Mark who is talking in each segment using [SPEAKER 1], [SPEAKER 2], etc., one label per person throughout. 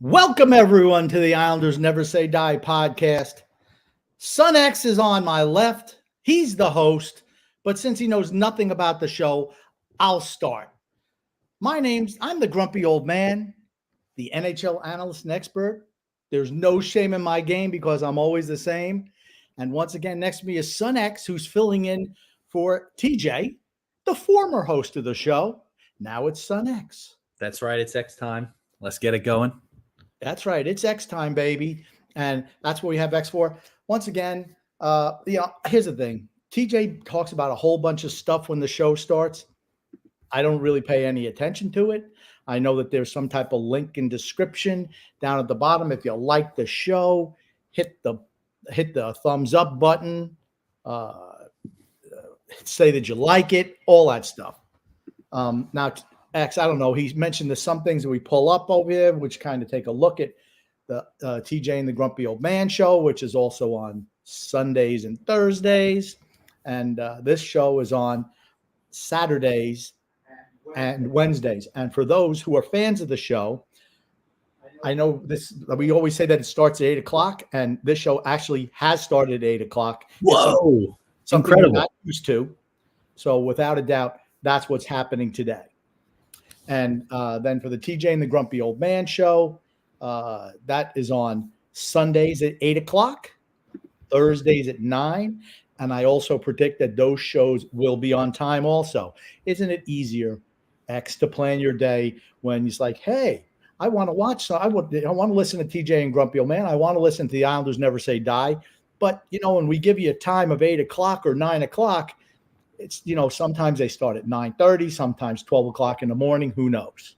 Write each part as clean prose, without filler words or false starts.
[SPEAKER 1] Welcome, everyone, to the Islanders Never Say Die podcast. Son X is on my left. He's the host, but since he knows nothing about the show, I'll start. I'm the grumpy old man, the NHL analyst and expert. There's no shame in my game because I'm always the same. And once again, next to me is Son X, who's filling in for TJ, the former host of the show. Now it's Son X.
[SPEAKER 2] That's right. It's X time. Let's get it going.
[SPEAKER 1] That's right. It's X time, baby. And that's what we have X for. Once again, here's the thing. TJ talks about a whole bunch of stuff when the show starts. I don't really pay any attention to it. I know that there's some type of link in description down at the bottom. If you like the show, hit the thumbs up button. Say that you like it, all that stuff. Now, X, I don't know. He's mentioned there's some things that we pull up over here, which kind of take a look at the TJ and the Grumpy Old Man show, which is also on Sundays and Thursdays. And this show is on Saturdays and Wednesdays. And for those who are fans of the show, I know we always say that it starts at 8 o'clock, and this show actually has started at 8 o'clock.
[SPEAKER 2] Whoa.
[SPEAKER 1] Something
[SPEAKER 2] Incredible.
[SPEAKER 1] we're not used to. So without a doubt, that's what's happening today. And then for the TJ and the Grumpy Old Man show, that is on Sundays at 8 o'clock, Thursdays at 9. And I also predict that those shows will be on time also. Isn't it easier, X, to plan your day when it's like, hey, I want to watch. I want to listen to TJ and Grumpy Old Man. I want to listen to the Islanders Never Say Die. But, when we give you a time of 8 o'clock or 9 o'clock, it's, sometimes they start at 9:30, sometimes 12 o'clock in the morning. Who knows?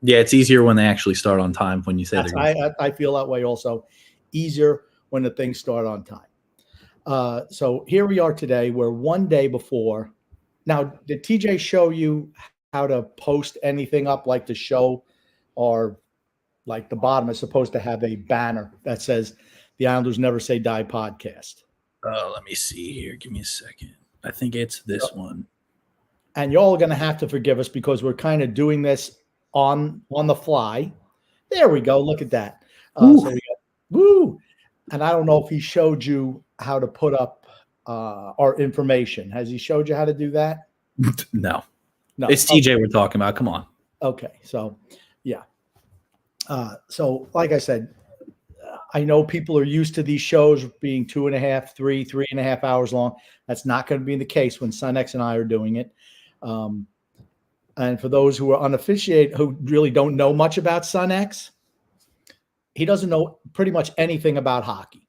[SPEAKER 2] Yeah, it's easier when they actually start on time when you say
[SPEAKER 1] I feel that way also. Easier when the things start on time. So here we are today. We're one day before. Now, did TJ show you how to post anything up like the show, or like the bottom is supposed to have a banner that says the Islanders Never Say Die podcast?
[SPEAKER 2] Let me see here. Give me a second. I think it's this one.
[SPEAKER 1] And y'all are going to have to forgive us because we're kind of doing this on the fly. There we go. Look at that. So we got, woo. And I don't know if he showed you how to put up our information. Has he showed you how to do that?
[SPEAKER 2] No. It's TJ we're talking about. Come on.
[SPEAKER 1] Okay. So, yeah. So, like I said, I know people are used to these shows being 2.5, 3.5 hours long. That's not going to be the case when Son X and I are doing it. And for those who are unaffiliated, who really don't know much about Son X, he doesn't know pretty much anything about hockey.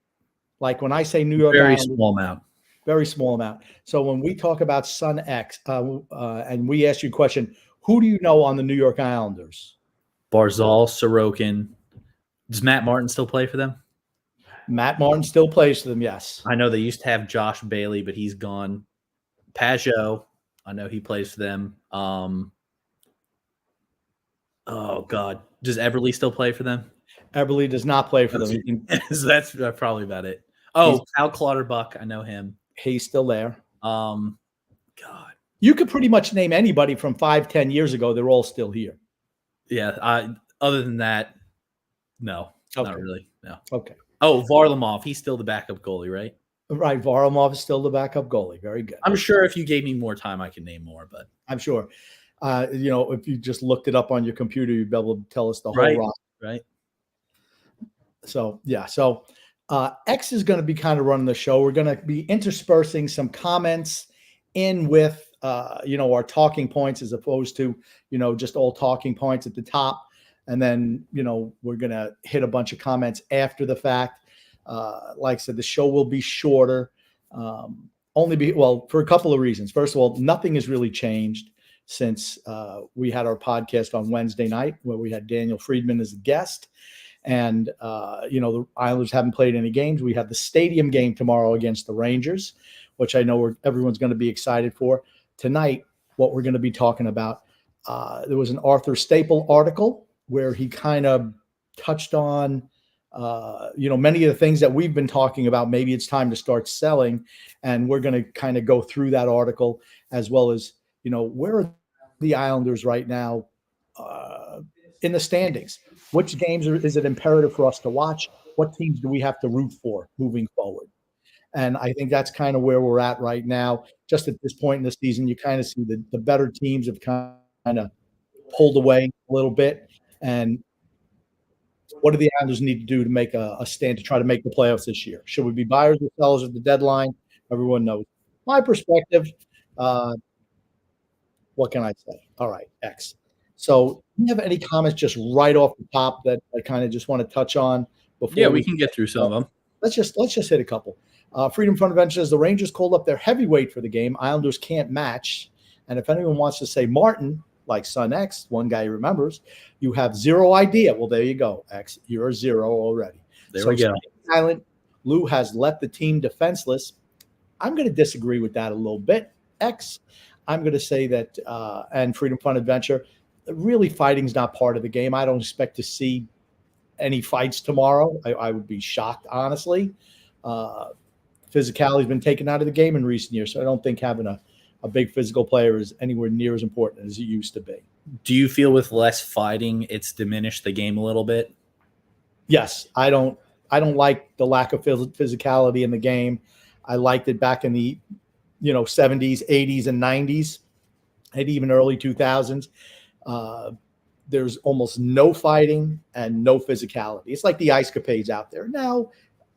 [SPEAKER 1] Like when I say New York
[SPEAKER 2] Very
[SPEAKER 1] Islanders,
[SPEAKER 2] small amount.
[SPEAKER 1] Very small amount. So when we talk about Son X, and we ask you a question, who do you know on the New York Islanders?
[SPEAKER 2] Barzal, Sorokin. Does Matt Martin still play for them?
[SPEAKER 1] Matt Martin still plays for them, yes.
[SPEAKER 2] I know they used to have Josh Bailey, but he's gone. Pajot, I know he plays for them. Oh God, does Everly still play for them?
[SPEAKER 1] Everly does not play for them.
[SPEAKER 2] So that's probably about it. Al Clutterbuck, I know him.
[SPEAKER 1] He's still there.
[SPEAKER 2] God,
[SPEAKER 1] you could pretty much name anybody from 5-10 years ago. They're all still here.
[SPEAKER 2] Yeah. Other than that, no,
[SPEAKER 1] okay.
[SPEAKER 2] Not really. No.
[SPEAKER 1] Okay.
[SPEAKER 2] Oh, Varlamov, he's still the backup goalie, right?
[SPEAKER 1] Right. Varlamov is still the backup goalie. Very good.
[SPEAKER 2] I'm sure if you gave me more time, I could name more, but
[SPEAKER 1] I'm sure. If you just looked it up on your computer, you'd be able to tell us the whole roster.
[SPEAKER 2] Right.
[SPEAKER 1] So, yeah. So, X is going to be kind of running the show. We're going to be interspersing some comments in with, our talking points as opposed to, just all talking points at the top. And then, we're going to hit a bunch of comments after the fact. Like I said, the show will be shorter. For a couple of reasons. First of all, nothing has really changed since we had our podcast on Wednesday night where we had Daniel Friedman as a guest. And, the Islanders haven't played any games. We have the stadium game tomorrow against the Rangers, which I know everyone's going to be excited for. Tonight, what we're going to be talking about, there was an Arthur Staple article where he kind of touched on, many of the things that we've been talking about. Maybe it's time to start selling. And we're going to kind of go through that article as well as, where are the Islanders right now in the standings? Which games is it imperative for us to watch? What teams do we have to root for moving forward? And I think that's kind of where we're at right now. Just at this point in the season, you kind of see the better teams have kind of pulled away a little bit. And what do the Islanders need to do to make a stand to try to make the playoffs this year? Should we be buyers or sellers at the deadline? Everyone knows my perspective. What can I say? All right, X. So, do you have any comments just right off the top that I kind of just want to touch on before?
[SPEAKER 2] Yeah, we can get through some of them.
[SPEAKER 1] Let's just hit a couple. Freedom Front Adventure says the Rangers called up their heavyweight for the game. Islanders can't match. And if anyone wants to say Martin, like Son X, one guy he remembers, you have zero idea. Well, there you go, X. You're a zero already.
[SPEAKER 2] There we go.
[SPEAKER 1] Silent. Lou has left the team defenseless. I'm going to disagree with that a little bit. X. I'm going to say that, and Freedom Fun Adventure, really fighting's not part of the game. I don't expect to see any fights tomorrow. I would be shocked, honestly. Physicality has been taken out of the game in recent years, so I don't think having a big physical player is anywhere near as important as it used to be.
[SPEAKER 2] Do you feel with less fighting, it's diminished the game a little bit?
[SPEAKER 1] Yes, I don't like the lack of physicality in the game. I liked it back in the 70s, 80s, and 90s, and even early 2000s. There's almost no fighting and no physicality. It's like the ice capades out there. Now,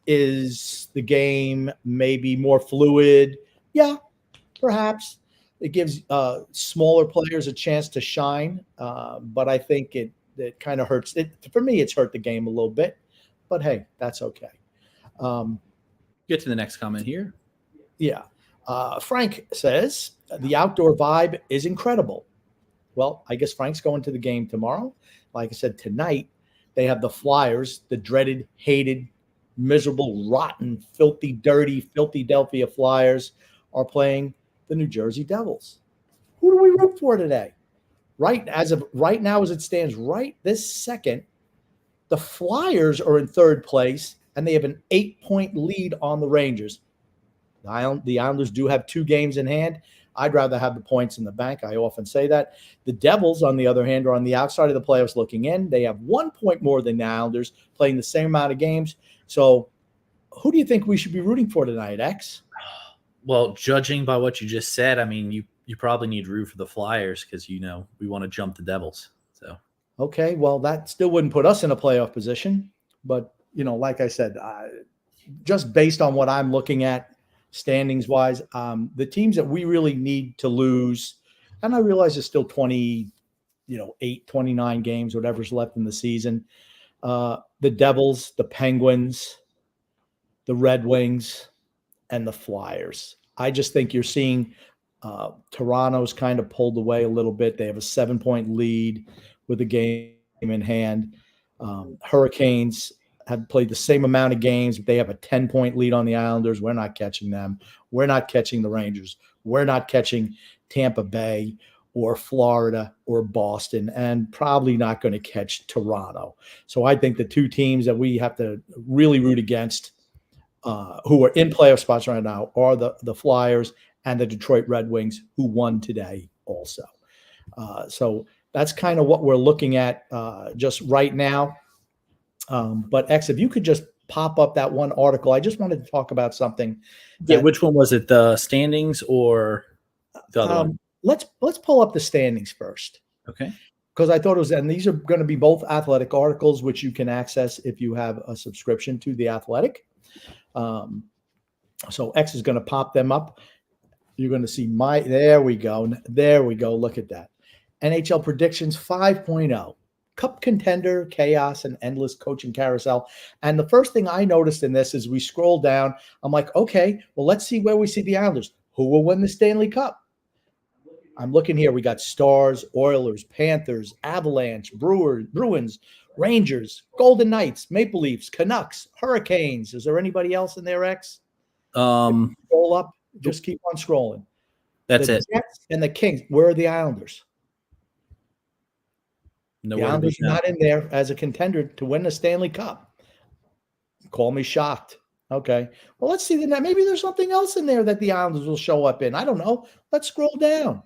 [SPEAKER 1] is the game maybe more fluid? Yeah, perhaps. It gives smaller players a chance to shine, but I think it kind of hurts. For me, it's hurt the game a little bit, but hey, that's okay.
[SPEAKER 2] Get to the next comment here.
[SPEAKER 1] Yeah. Frank says, the outdoor vibe is incredible. Well, I guess Frank's going to the game tomorrow. Like I said, tonight they have the Flyers, the dreaded, hated, miserable, rotten, filthy, dirty, filthy Philadelphia Flyers are playing the New Jersey Devils. Who do we root for today? Right now, as it stands right this second, the Flyers are in third place, and they have an 8-point lead on the Rangers. The Islanders do have 2 games in hand. I'd rather have the points in the bank. I often say that. The Devils, on the other hand, are on the outside of the playoffs looking in. They have 1 point more than the Islanders, playing the same amount of games. So who do you think we should be rooting for tonight, X?
[SPEAKER 2] Well, judging by what you just said, I mean, you probably need to root for the Flyers because, we want to jump the Devils. So
[SPEAKER 1] okay, well, that still wouldn't put us in a playoff position. But, like I said, just based on what I'm looking at, standings wise, the teams that we really need to lose, and I realize there's still 29 games, whatever's left in the season. The Devils, the Penguins, the Red Wings, and the Flyers. I just think you're seeing Toronto's kind of pulled away a little bit. They have a 7-point lead with the game in hand. Hurricanes have played the same amount of games. They have a 10-point lead on the Islanders. We're not catching them. We're not catching the Rangers. We're not catching Tampa Bay or Florida or Boston, and probably not going to catch Toronto. So I think the two teams that we have to really root against, who are in playoff spots right now, are the Flyers and the Detroit Red Wings, who won today also. So that's kind of what we're looking at just right now. But X, if you could just pop up that one article, I just wanted to talk about something.
[SPEAKER 2] Yeah, which one was it? The standings or the other one?
[SPEAKER 1] Let's pull up the standings first.
[SPEAKER 2] Okay.
[SPEAKER 1] Because I thought it was, and these are going to be both Athletic articles, which you can access if you have a subscription to The Athletic. So X is going to pop them up. You're going to see there we go. There we go. Look at that. NHL predictions 5.0. Cup contender, chaos, and endless coaching carousel. And the first thing I noticed in this is we scroll down. I'm like, okay, well, let's see where we see the Islanders. Who will win the Stanley Cup? I'm looking here. We got Stars, Oilers, Panthers, Avalanche, Bruins, Rangers, Golden Knights, Maple Leafs, Canucks, Hurricanes. Is there anybody else in there, X? Scroll up. Just keep on scrolling.
[SPEAKER 2] That's
[SPEAKER 1] the
[SPEAKER 2] it.
[SPEAKER 1] Jets and the Kings. Where are the Islanders?
[SPEAKER 2] Nowhere
[SPEAKER 1] the Islanders are not in there as a contender to win the Stanley Cup. Call me shocked. Okay. Well, let's see. Maybe there's something else in there that the Islanders will show up in. I don't know. Let's scroll down.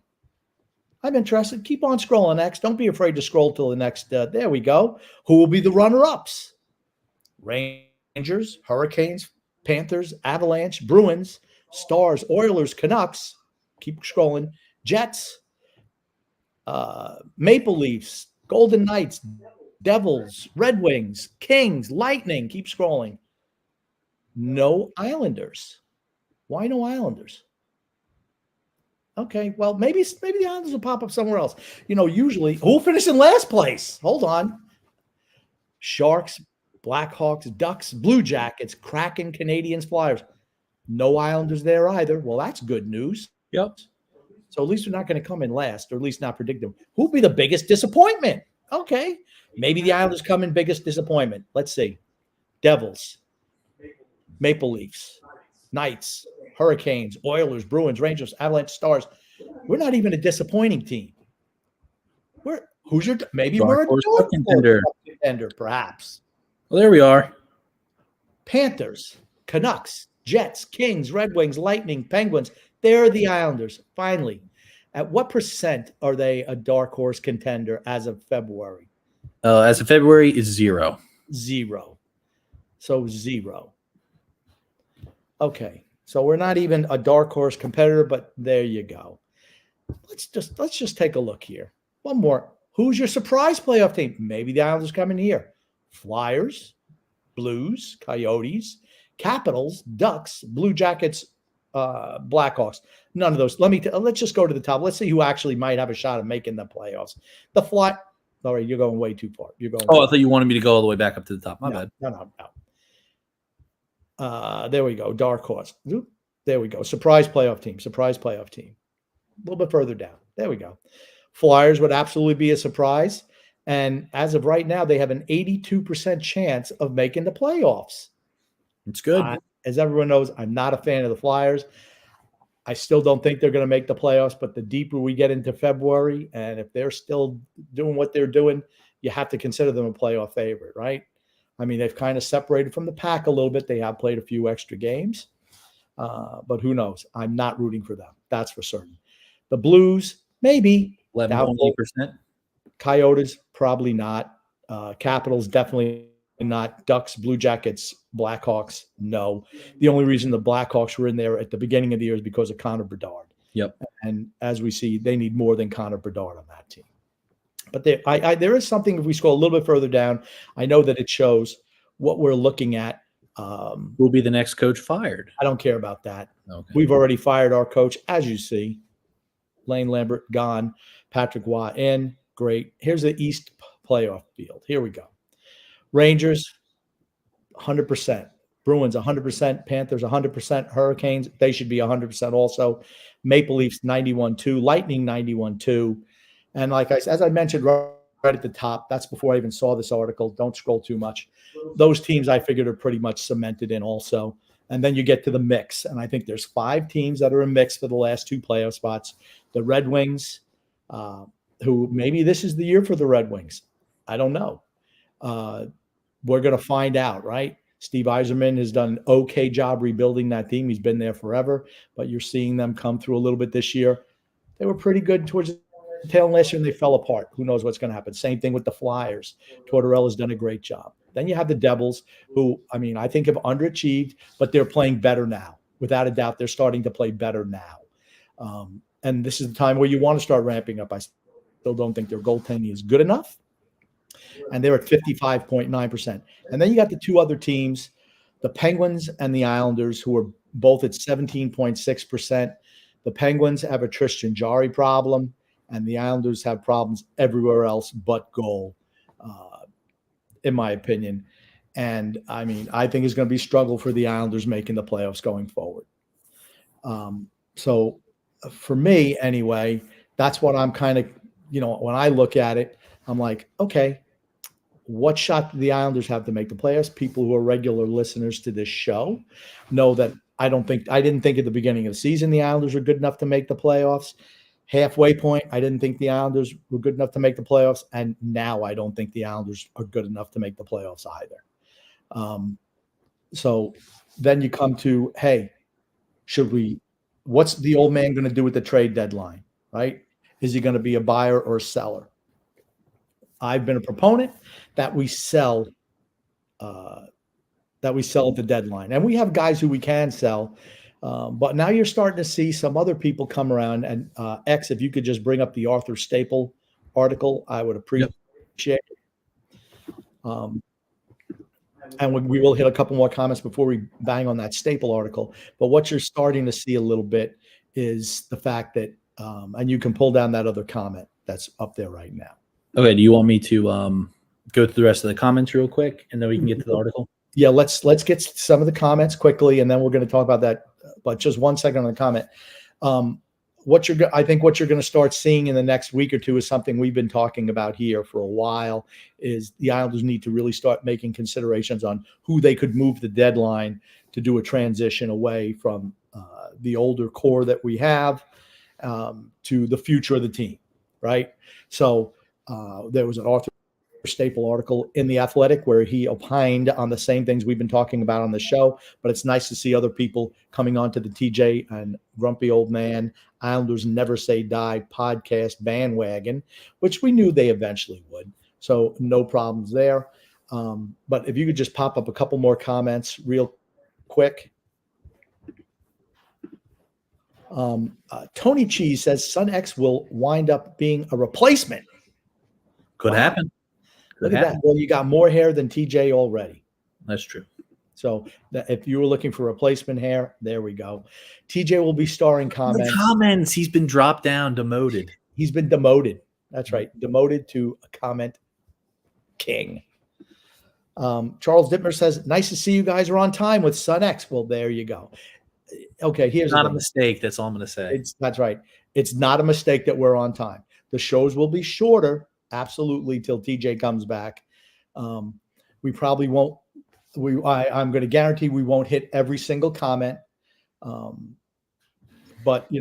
[SPEAKER 1] I'm interested. Keep on scrolling, X. Don't be afraid to scroll till the next. There we go. Who will be the runner-ups? Rangers, Hurricanes, Panthers, Avalanche, Bruins, Stars, Oilers, Canucks. Keep scrolling. Jets, Maple Leafs, Golden Knights, Devils, Red Wings, Kings, Lightning. Keep scrolling. No Islanders. Why no Islanders? Okay, well, maybe the Islanders will pop up somewhere else. Usually, who'll finish in last place? Hold on. Sharks, Blackhawks, Ducks, Blue Jackets, Kraken, Canadians, Flyers. No Islanders there either. Well, that's good news.
[SPEAKER 2] Yep.
[SPEAKER 1] So at least we're not going to come in last, or at least not predict them. Who'll be the biggest disappointment? Okay, maybe the Islanders come in biggest disappointment. Let's see. Devils, Maple Leafs, Knights, Hurricanes, Oilers, Bruins, Rangers, Avalanche, Stars. We're not even a disappointing team. Maybe we're a dark contender, perhaps.
[SPEAKER 2] Well, there we are.
[SPEAKER 1] Panthers, Canucks, Jets, Kings, Red Wings, Lightning, Penguins. They're the Islanders. Finally, at what percent are they a dark horse contender as of February?
[SPEAKER 2] As of February is 0.
[SPEAKER 1] 0. So 0. Okay. So we're not even a dark horse competitor, but there you go. Let's just take a look here. One more. Who's your surprise playoff team? Maybe the Islanders come in here. Flyers, Blues, Coyotes, Capitals, Ducks, Blue Jackets, Blackhawks. None of those. Let's just go to the top. Let's see who actually might have a shot of making the playoffs. All right, you're going way too far.
[SPEAKER 2] I thought you wanted me to go all the way back up to the top. My bad.
[SPEAKER 1] No. There we go. Dark horse. There we go. Surprise playoff team. A little bit further down. There we go. Flyers would absolutely be a surprise. And as of right now, they have an 82% chance of making the playoffs.
[SPEAKER 2] It's good.
[SPEAKER 1] As everyone knows, I'm not a fan of the Flyers. I still don't think they're going to make the playoffs, but the deeper we get into February, and if they're still doing what they're doing, you have to consider them a playoff favorite, right? I mean, they've kind of separated from the pack a little bit. They have played a few extra games, but who knows? I'm not rooting for them. That's for certain. The Blues, maybe.
[SPEAKER 2] 11.8%.
[SPEAKER 1] Coyotes, probably not. Capitals, definitely not. Ducks, Blue Jackets, Blackhawks, no. The only reason the Blackhawks were in there at the beginning of the year is because of Connor Bedard.
[SPEAKER 2] Yep.
[SPEAKER 1] And as we see, they need more than Connor Bedard on that team. But there is something, if we scroll a little bit further down, I know that it shows what we're looking at.
[SPEAKER 2] Will be the next coach fired?
[SPEAKER 1] I don't care about that.
[SPEAKER 2] Okay.
[SPEAKER 1] We've already fired our coach, as you see. Lane Lambert gone. Patrick Waugh in. Great. Here's the East playoff field. Here we go. Rangers, 100%. Bruins, 100%. Panthers, 100%. Hurricanes, they should be 100% also. Maple Leafs, 91-2. Lightning, 91-2. And as I mentioned right at the top. That's before I even saw this article. Don't scroll too much. Those teams I figured are pretty much cemented in also. And then you get to the mix. And I think there's 5 teams that are in mix for the last 2 playoff spots. The Red Wings, who maybe this is the year for the Red Wings. I don't know. We're going to find out, right? Steve Yzerman has done an okay job rebuilding that team. He's been there forever, but you're seeing them come through a little bit this year. They were pretty good towards the tail end last year, and they fell apart. Who knows what's going to happen? Same thing with the Flyers. Tortorella's done a great job. Then you have the Devils, who, I mean, I think have underachieved, but they're playing better now. Without a doubt, they're starting to play better now. And this is the time where you want to start ramping up. I still don't think their goaltending is good enough. And they're at 55.9%. And then you got the 2 other teams, the Penguins and the Islanders, who are both at 17.6%. The Penguins have a Tristan Jarry problem, and the Islanders have problems everywhere else but goal, in my opinion. And, I mean, I think it's going to be a struggle for the Islanders making the playoffs going forward. So for me, anyway, that's what I'm kind of, when I look at it, I'm like, okay, what shot do the Islanders have to make the playoffs? People who are regular listeners to this show know that I didn't think at the beginning of the season the Islanders were good enough to make the playoffs. Halfway point, I didn't think the Islanders were good enough to make the playoffs. And now I don't think the Islanders are good enough to make the playoffs either. So then you come to, hey, what's the old man going to do with the trade deadline, right? Is he going to be a buyer or a seller? I've been a proponent that we sell at the deadline. And we have guys who we can sell. But now you're starting to see some other people come around. And X, if you could just bring up the Arthur Staple article, I would appreciate it. And we will hit a couple more comments before we bang on that Staple article. But what you're starting to see a little bit is the fact that, and you can pull down that other comment that's up there right now.
[SPEAKER 2] Okay, do you want me to go through the rest of the comments real quick, and then we can get to the article?
[SPEAKER 1] Yeah, let's get some of the comments quickly, and then we're going to talk about that. But just 1 second on the comment. I think what you're going to start seeing in the next week or two is something we've been talking about here for a while, is the Islanders need to really start making considerations on who they could move the deadline to do a transition away from the older core that we have to the future of the team, right? So there was an Arthur Staple article in The Athletic where he opined on the same things we've been talking about on the show, but it's nice to see other people coming onto the TJ and Grumpy Old Man Islanders Never Say Die podcast bandwagon, which we knew they eventually would. So no problems there. But if you could just pop up a couple more comments real quick. Tony Cheese says Sun X will wind up being a replacement.
[SPEAKER 2] Could happen.
[SPEAKER 1] Look at that. Well, you got more hair than TJ already.
[SPEAKER 2] That's true.
[SPEAKER 1] So if you were looking for replacement hair, there we go. TJ will be starring comments.
[SPEAKER 2] The comments. He's been dropped down, demoted.
[SPEAKER 1] He's been demoted. That's right. Demoted to a comment king. Charles Dittmer says, nice to see you guys are on time with Sun X. Well, there you go. Okay, here's
[SPEAKER 2] not a mistake. That's all I'm going to say.
[SPEAKER 1] That's right. It's not a mistake that we're on time. The shows will be shorter. Absolutely, till TJ comes back. We probably won't. I'm going to guarantee we won't hit every single comment. But we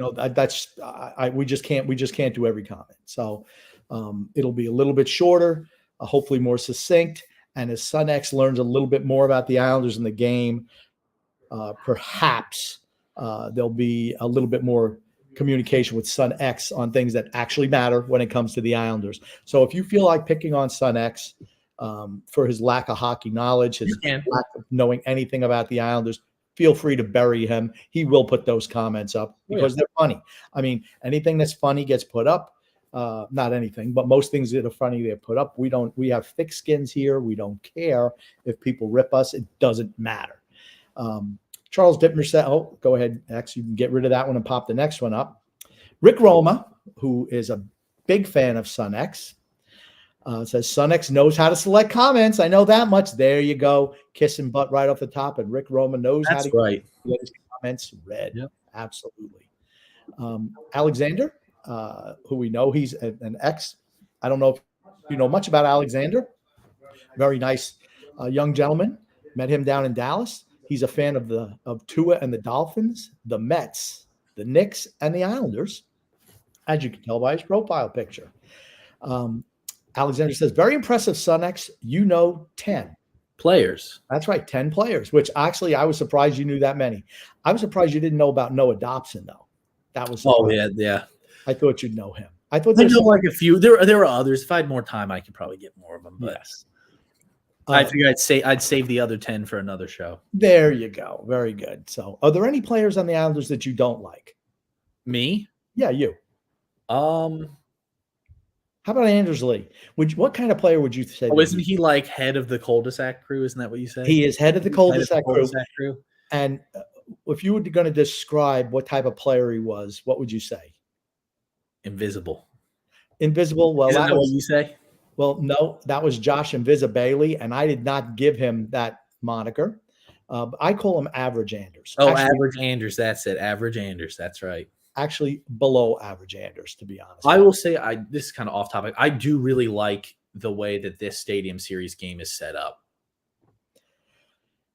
[SPEAKER 1] just can't do every comment. So it'll be a little bit shorter, hopefully more succinct. And as Sun X learns a little bit more about the Islanders in the game, perhaps there'll be a little bit more communication with Sun X on things that actually matter when it comes to the Islanders. So if you feel like picking on Sun X for his lack of hockey knowledge, his lack of knowing anything about the Islanders, feel free to bury him. He will put those comments up because they're funny. I mean, anything that's funny gets put up. Not anything, but most things that are funny they put up. We have thick skins here. We don't care if people rip us. It doesn't matter. Charles Dittmer said, oh, go ahead, X. You can get rid of that one and pop the next one up. Rick Roma, who is a big fan of Sun X, says Sun X knows how to select comments. I know that much. There you go. Kissing butt right off the top. And Rick Roma knows how to get his comments read. Yep. Absolutely. Alexander, who we know he's an X. I don't know if you know much about Alexander? Very nice young gentleman. Met him down in Dallas. He's a fan of Tua and the Dolphins, the Mets, the Knicks, and the Islanders, as you can tell by his profile picture. Alexander says, very impressive, Sunex. You know 10
[SPEAKER 2] players.
[SPEAKER 1] That's right, 10 players, which actually I was surprised you knew that many. I was surprised you didn't know about Noah Dobson, though. That was surprising.
[SPEAKER 2] Yeah.
[SPEAKER 1] I thought you'd know him. I thought
[SPEAKER 2] I know like a few. There are others. If I had more time, I could probably get more of them. But
[SPEAKER 1] yes.
[SPEAKER 2] I figured I'd save the other 10 for another show.
[SPEAKER 1] There you go. Very good. So, are there any players on the Islanders that you don't like?
[SPEAKER 2] Me?
[SPEAKER 1] Yeah, you.
[SPEAKER 2] How
[SPEAKER 1] about Anders Lee? What kind of player would you say?
[SPEAKER 2] Oh, isn't he like head of the cul-de-sac crew? Isn't that what you said?
[SPEAKER 1] He is head of the cul-de-sac crew. And if you were going to describe what type of player he was, what would you say?
[SPEAKER 2] Invisible.
[SPEAKER 1] Invisible. Well,
[SPEAKER 2] isn't that what you say?
[SPEAKER 1] Well, no, that was Josh Invisa Bailey, and I did not give him that moniker. I call him Average Anders.
[SPEAKER 2] Oh, actually, Average Anders. That's it. Average Anders. That's right.
[SPEAKER 1] Actually, below average Anders, to be honest.
[SPEAKER 2] I will say, this is kind of off topic. I do really like the way that this Stadium Series game is set up.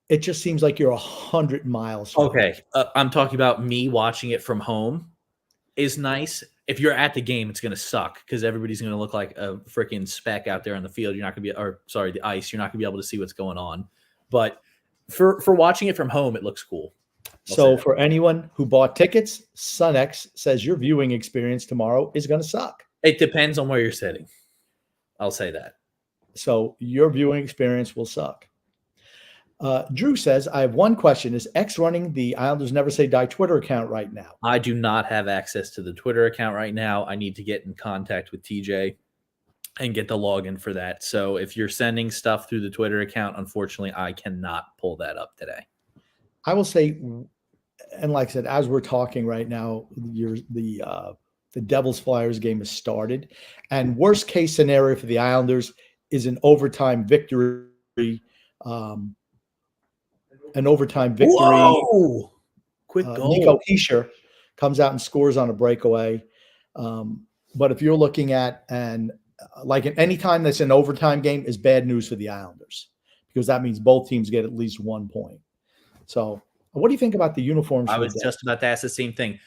[SPEAKER 1] It just seems like you're 100 miles.
[SPEAKER 2] Okay. I'm talking about me watching it from home is nice. If you're at the game, it's going to suck because everybody's going to look like a freaking speck out there on the field. You're not going to be, the ice. You're not going to be able to see what's going on. But for watching it from home, it looks cool.
[SPEAKER 1] So for anyone who bought tickets, SunX says your viewing experience tomorrow is going to suck.
[SPEAKER 2] It depends on where you're sitting. I'll say that.
[SPEAKER 1] So your viewing experience will suck. Drew says, I have one question. Is X running the Islanders Never Say Die Twitter account right now?
[SPEAKER 2] I do not have access to the Twitter account right now. I need to get in contact with TJ and get the login for that. So if you're sending stuff through the Twitter account, unfortunately, I cannot pull that up today.
[SPEAKER 1] I will say, and like I said, as we're talking right now, the Devils Flyers game has started, and worst case scenario for the Islanders is an overtime victory.
[SPEAKER 2] Whoa! Quick goal.
[SPEAKER 1] Nico Hischier comes out and scores on a breakaway. But if you're looking at like any time that's an overtime game is bad news for the Islanders because that means both teams get at least 1 point. So what do you think about the uniforms?
[SPEAKER 2] I was just about to ask the same thing.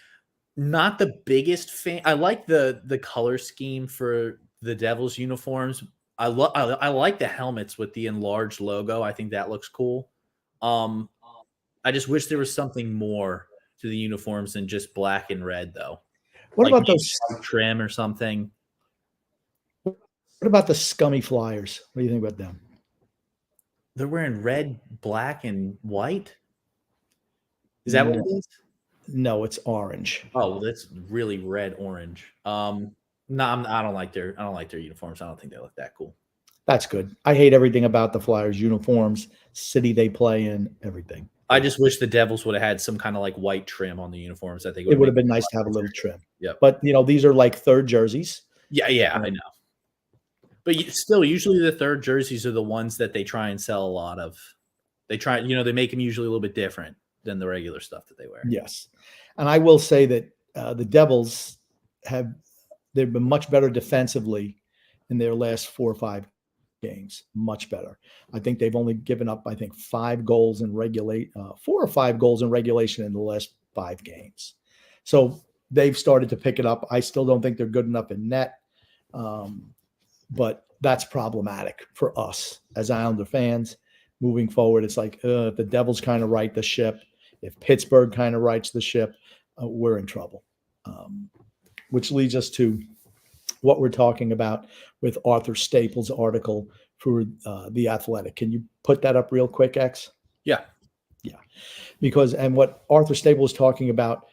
[SPEAKER 2] Not the biggest fan. I like the color scheme for the Devils uniforms. I like the helmets with the enlarged logo. I think that looks cool. I just wish there was something more to the uniforms than just black and red, though.
[SPEAKER 1] What about those
[SPEAKER 2] trim or something?
[SPEAKER 1] What about the scummy Flyers? What do you think about them?
[SPEAKER 2] They're wearing red, black, and white. Is that what it is?
[SPEAKER 1] No, it's orange.
[SPEAKER 2] Oh, well, that's really red orange. No, I don't like their uniforms. I don't think they look that cool.
[SPEAKER 1] That's good. I hate everything about the Flyers uniforms, city they play in, everything.
[SPEAKER 2] I just wish the Devils would have had some kind of like white trim on the uniforms. I think
[SPEAKER 1] it would have been nice to have a little trim.
[SPEAKER 2] Yeah,
[SPEAKER 1] but these are like third jerseys.
[SPEAKER 2] Yeah, I know. But still, usually the third jerseys are the ones that they try and sell a lot of. They try, they make them usually a little bit different than the regular stuff that they wear.
[SPEAKER 1] Yes, and I will say that the Devils they've been much better defensively in their last 4 or 5 games, much better. I think they've only given up, 5 goals in 4 or 5 goals in regulation in the last 5 games. So they've started to pick it up. I still don't think they're good enough in net, but that's problematic for us as Islander fans moving forward. It's like if the Devils kind of right the ship, if Pittsburgh kind of rights the ship, we're in trouble. Which leads us to what we're talking about with Arthur Staples' article for The Athletic. Can you put that up real quick, X?
[SPEAKER 2] Yeah.
[SPEAKER 1] Because, and what Arthur Staples was talking about,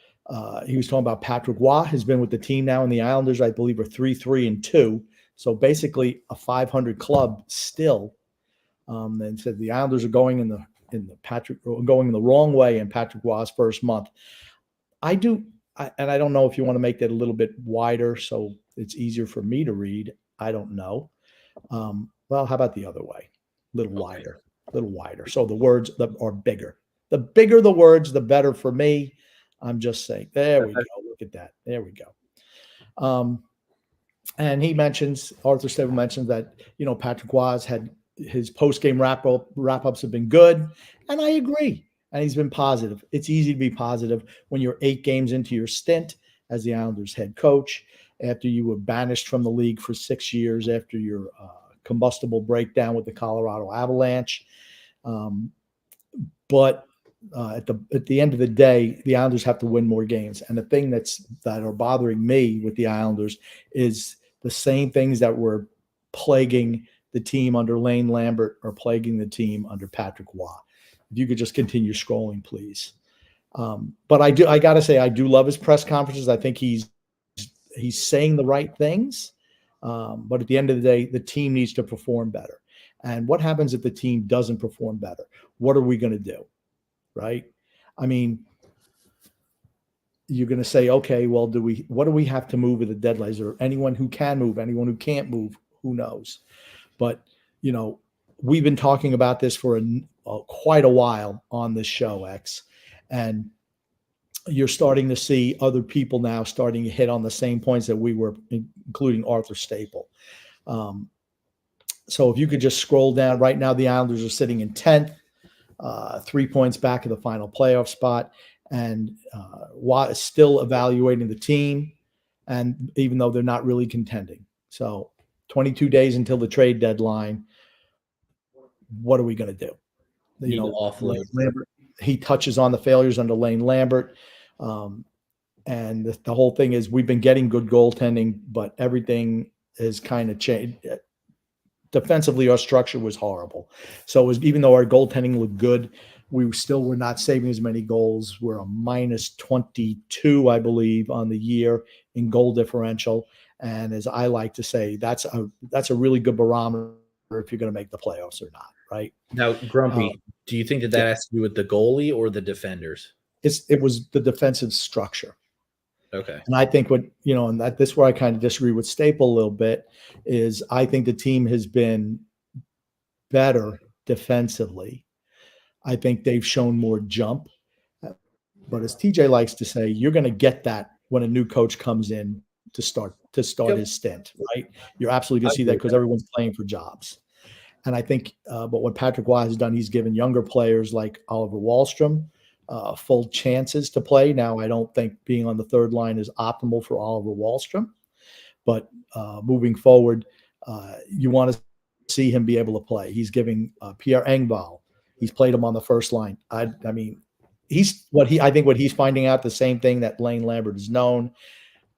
[SPEAKER 1] he was talking about Patrick Roy has been with the team now, and the Islanders, I believe, are 3-3-2. So basically a 500 club still. And said the Islanders are going in the wrong way in Patrick Roy's first month. And I don't know if you want to make that a little bit wider so it's easier for me to read. I don't know. Well, how about the other way? A little wider. So the words are bigger. The bigger the words, the better for me. I'm just saying. There we go. Look at that. There we go. And Arthur Staple mentions that, Patrick Waz had his post game wrap ups have been good. And I agree. And he's been positive. It's easy to be positive when you're 8 games into your stint as the Islanders head coach, after you were banished from the league for 6 years after your combustible breakdown with the Colorado Avalanche. But at the end of the day, the Islanders have to win more games. And the thing that are bothering me with the Islanders is the same things that were plaguing the team under Lane Lambert are plaguing the team under Patrick Waugh. If you could just continue scrolling, please. But I got to say, I do love his press conferences. I think he's saying the right things. But at the end of the day, the team needs to perform better. And what happens if the team doesn't perform better? What are we going to do? Right? I mean, you're going to say, okay, well, what do we have to move at the deadline? Is there anyone who can move, anyone who can't move? Who knows? But, we've been talking about this for quite a while on this show, X. And you're starting to see other people now starting to hit on the same points that we were, including Arthur Staple. So if you could just scroll down, right now the Islanders are sitting in 10th, 3 points back of the final playoff spot, and Watt is still evaluating the team, and even though they're not really contending. So 22 days until the trade deadline, what are we going to do?
[SPEAKER 2] Offload.
[SPEAKER 1] Lambert, he touches on the failures under Lane Lambert. And the whole thing is we've been getting good goaltending, but everything has kind of changed. Defensively, our structure was horrible. So even though our goaltending looked good, we still were not saving as many goals. We're a minus 22, I believe, on the year in goal differential. And as I like to say, that's a really good barometer if you're going to make the playoffs or not, right?
[SPEAKER 2] Now, Grumpy, do you think that has to do with the goalie or the defenders?
[SPEAKER 1] It was the defensive structure.
[SPEAKER 2] Okay.
[SPEAKER 1] And I think and this is where I kind of disagree with Staple a little bit, is I think the team has been better defensively. I think they've shown more jump. But as TJ likes to say, you're going to get that when a new coach comes in to start his stint, right? You're absolutely going to see that because everyone's playing for jobs. And I think, but what Patrick Waugh has done, he's given younger players like Oliver Wahlstrom full chances to play. Now, I don't think being on the third line is optimal for Oliver Wahlstrom, but moving forward, you want to see him be able to play. He's giving Pierre Engvall. He's played him on the first line. I mean, I think what he's finding out, the same thing that Lane Lambert has known.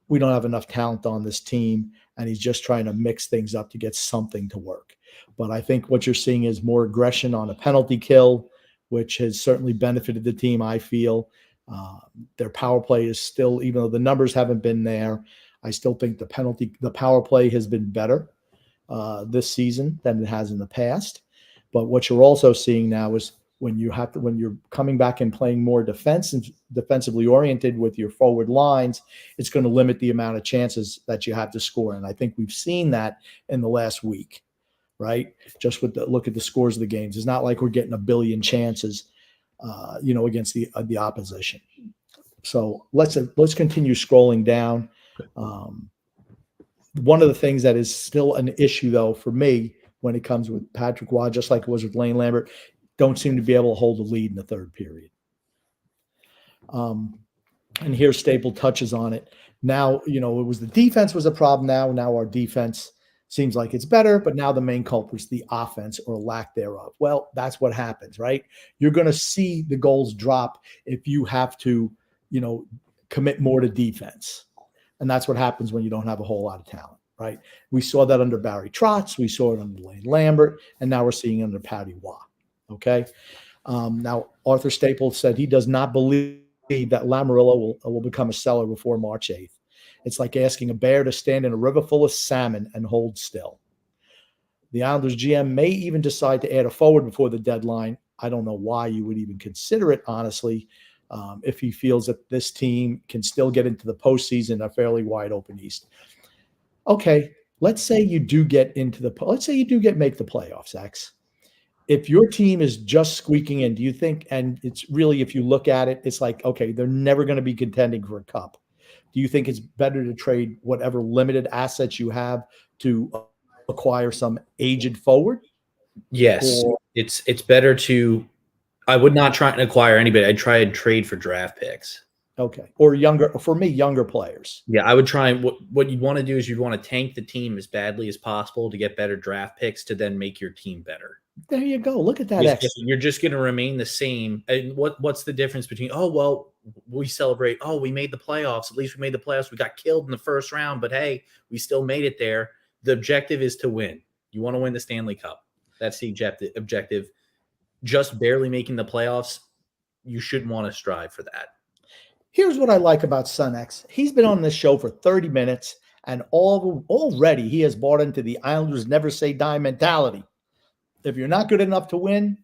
[SPEAKER 1] We don't have enough talent on this team, and he's just trying to mix things up to get something to work. But I think what you're seeing is more aggression on a penalty kill, which has certainly benefited the team, I feel. Their power play is still, even though the numbers haven't been there, I still think the power play has been better this season than it has in the past. But what you're also seeing now is when you're coming back and playing more defensively oriented with your forward lines, it's going to limit the amount of chances that you have to score. And I think we've seen that in the last week, right? Just with look at the scores of the games. It's not like we're getting a billion chances, against the opposition. So let's continue scrolling down. One of the things that is still an issue, though, for me when it comes with Patrick Waugh, just like it was with Lane Lambert, don't seem to be able to hold a lead in the third period. And here Staple touches on it. Now, it was the defense was a problem. Now our defense seems like it's better, but now the main culprit is the offense or lack thereof. Well, that's what happens, right? You're going to see the goals drop if you have to, commit more to defense. And that's what happens when you don't have a whole lot of talent, right? We saw that under Barry Trotz. We saw it under Lane Lambert. And now we're seeing it under Patty Waugh. Okay. Now, Arthur Staples said he does not believe that Lamoriello will become a seller before March 8th. It's like asking a bear to stand in a river full of salmon and hold still. The Islanders GM may even decide to add a forward before the deadline. I don't know why you would even consider it, honestly, if he feels that this team can still get into the postseason, a fairly wide open East. Okay, let's say you do make the playoffs, X. If your team is just squeaking in, do you think, and it's really, if you look at it, it's like, okay, they're never going to be contending for a cup. Do you think it's better to trade whatever limited assets you have to acquire some aged forward?
[SPEAKER 2] Yes,
[SPEAKER 1] Or
[SPEAKER 2] it's better to. I would not try and acquire anybody. I'd try and trade for draft picks.
[SPEAKER 1] okay, or younger, for me, younger players.
[SPEAKER 2] Yeah, I would try and what you'd want to do is you'd want to tank the team as badly as possible to get better draft picks to then make your team better.
[SPEAKER 1] There you go. Look at that.
[SPEAKER 2] Because if you're just going to remain the same, and what's the difference between we celebrate, we made the playoffs, at least we made the playoffs, we got killed in the first round, but hey, we still made it there. The objective is to win. You want to win the Stanley Cup. That's the objective. Just barely making the playoffs, you shouldn't want to strive for that.
[SPEAKER 1] Here's what I like about SunX. He's been on this show for 30 minutes, and already he has bought into the Islanders never say die mentality. If you're not good enough to win,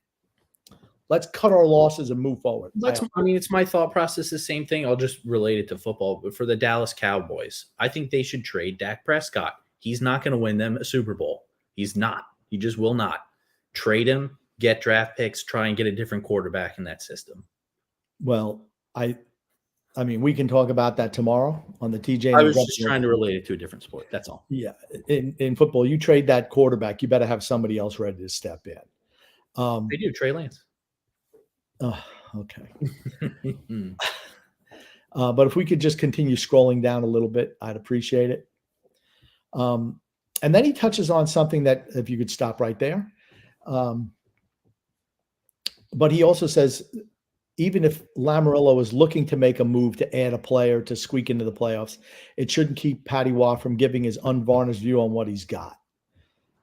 [SPEAKER 1] let's cut our losses and move forward.
[SPEAKER 2] It's my thought process, the same thing. I'll just relate it to football. But for the Dallas Cowboys, I think they should trade Dak Prescott. He's not going to win them a Super Bowl. He's not. He just will not. Trade him, get draft picks, try and get a different quarterback in that system.
[SPEAKER 1] Well, I mean, we can talk about that tomorrow on the TJ.
[SPEAKER 2] I was just trying to relate it to a different sport. That's all.
[SPEAKER 1] Yeah. In football, you trade that quarterback, you better have somebody else ready to step in.
[SPEAKER 2] They do, Trey Lance.
[SPEAKER 1] Oh, okay. But if we could just continue scrolling down a little bit, I'd appreciate it. And then he touches on something that, if you could stop right there. But he also says, even if Lamoriello is looking to make a move to add a player to squeak into the playoffs, it shouldn't keep Patty Waugh from giving his unvarnished view on what he's got.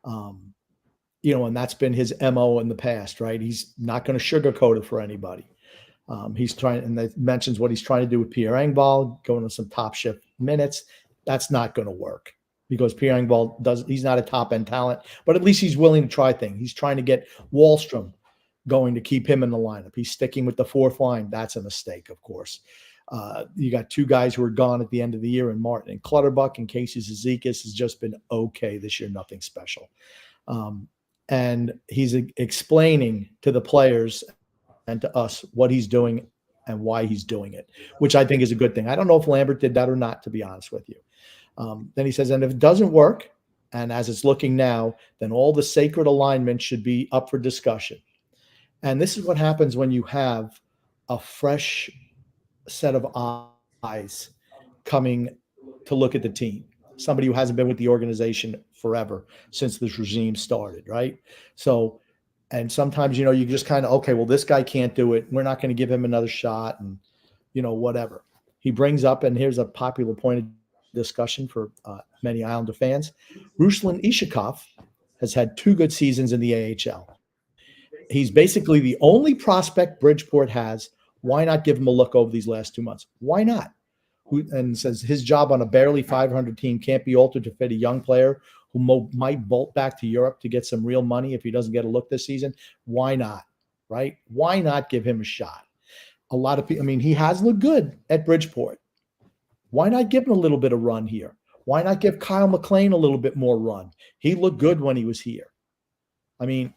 [SPEAKER 1] And that's been his MO in the past, right? He's not going to sugarcoat it for anybody. He's trying, and that mentions what he's trying to do with Pierre Engvall, going to some top shift minutes. That's not going to work because Pierre Engvall he's not a top end talent, but at least he's willing to try things. He's trying to get Wallstrom going to keep him in the lineup. He's sticking with the fourth line. That's a mistake, of course. You got two guys who are gone at the end of the year, and Martin and Clutterbuck and Casey Zizekas has just been okay this year, nothing special. And he's explaining to the players and to us what he's doing and why he's doing it, which I think is a good thing. I don't know if Lambert did that or not, to be honest with you. Then he says, and if it doesn't work, and as it's looking now, then all the sacred alignments should be up for discussion. And this is what happens when you have a fresh set of eyes coming to look at the team. Somebody who hasn't been with the organization forever since this regime started, right? So, and sometimes, you just kind of, okay, well, this guy can't do it. We're not going to give him another shot and, whatever. He brings up, and here's a popular point of discussion for many Islander fans. Ruslan Ishakov has had 2 good seasons in the AHL. He's basically the only prospect Bridgeport has. Why not give him a look over these last 2 months? Why not? And says his job on a barely 500 team can't be altered to fit a young player who might bolt back to Europe to get some real money if he doesn't get a look this season. Why not? Right? Why not give him a shot? A lot of people, he has looked good at Bridgeport. Why not give him a little bit of run here? Why not give Kyle McLean a little bit more run? He looked good when he was here. I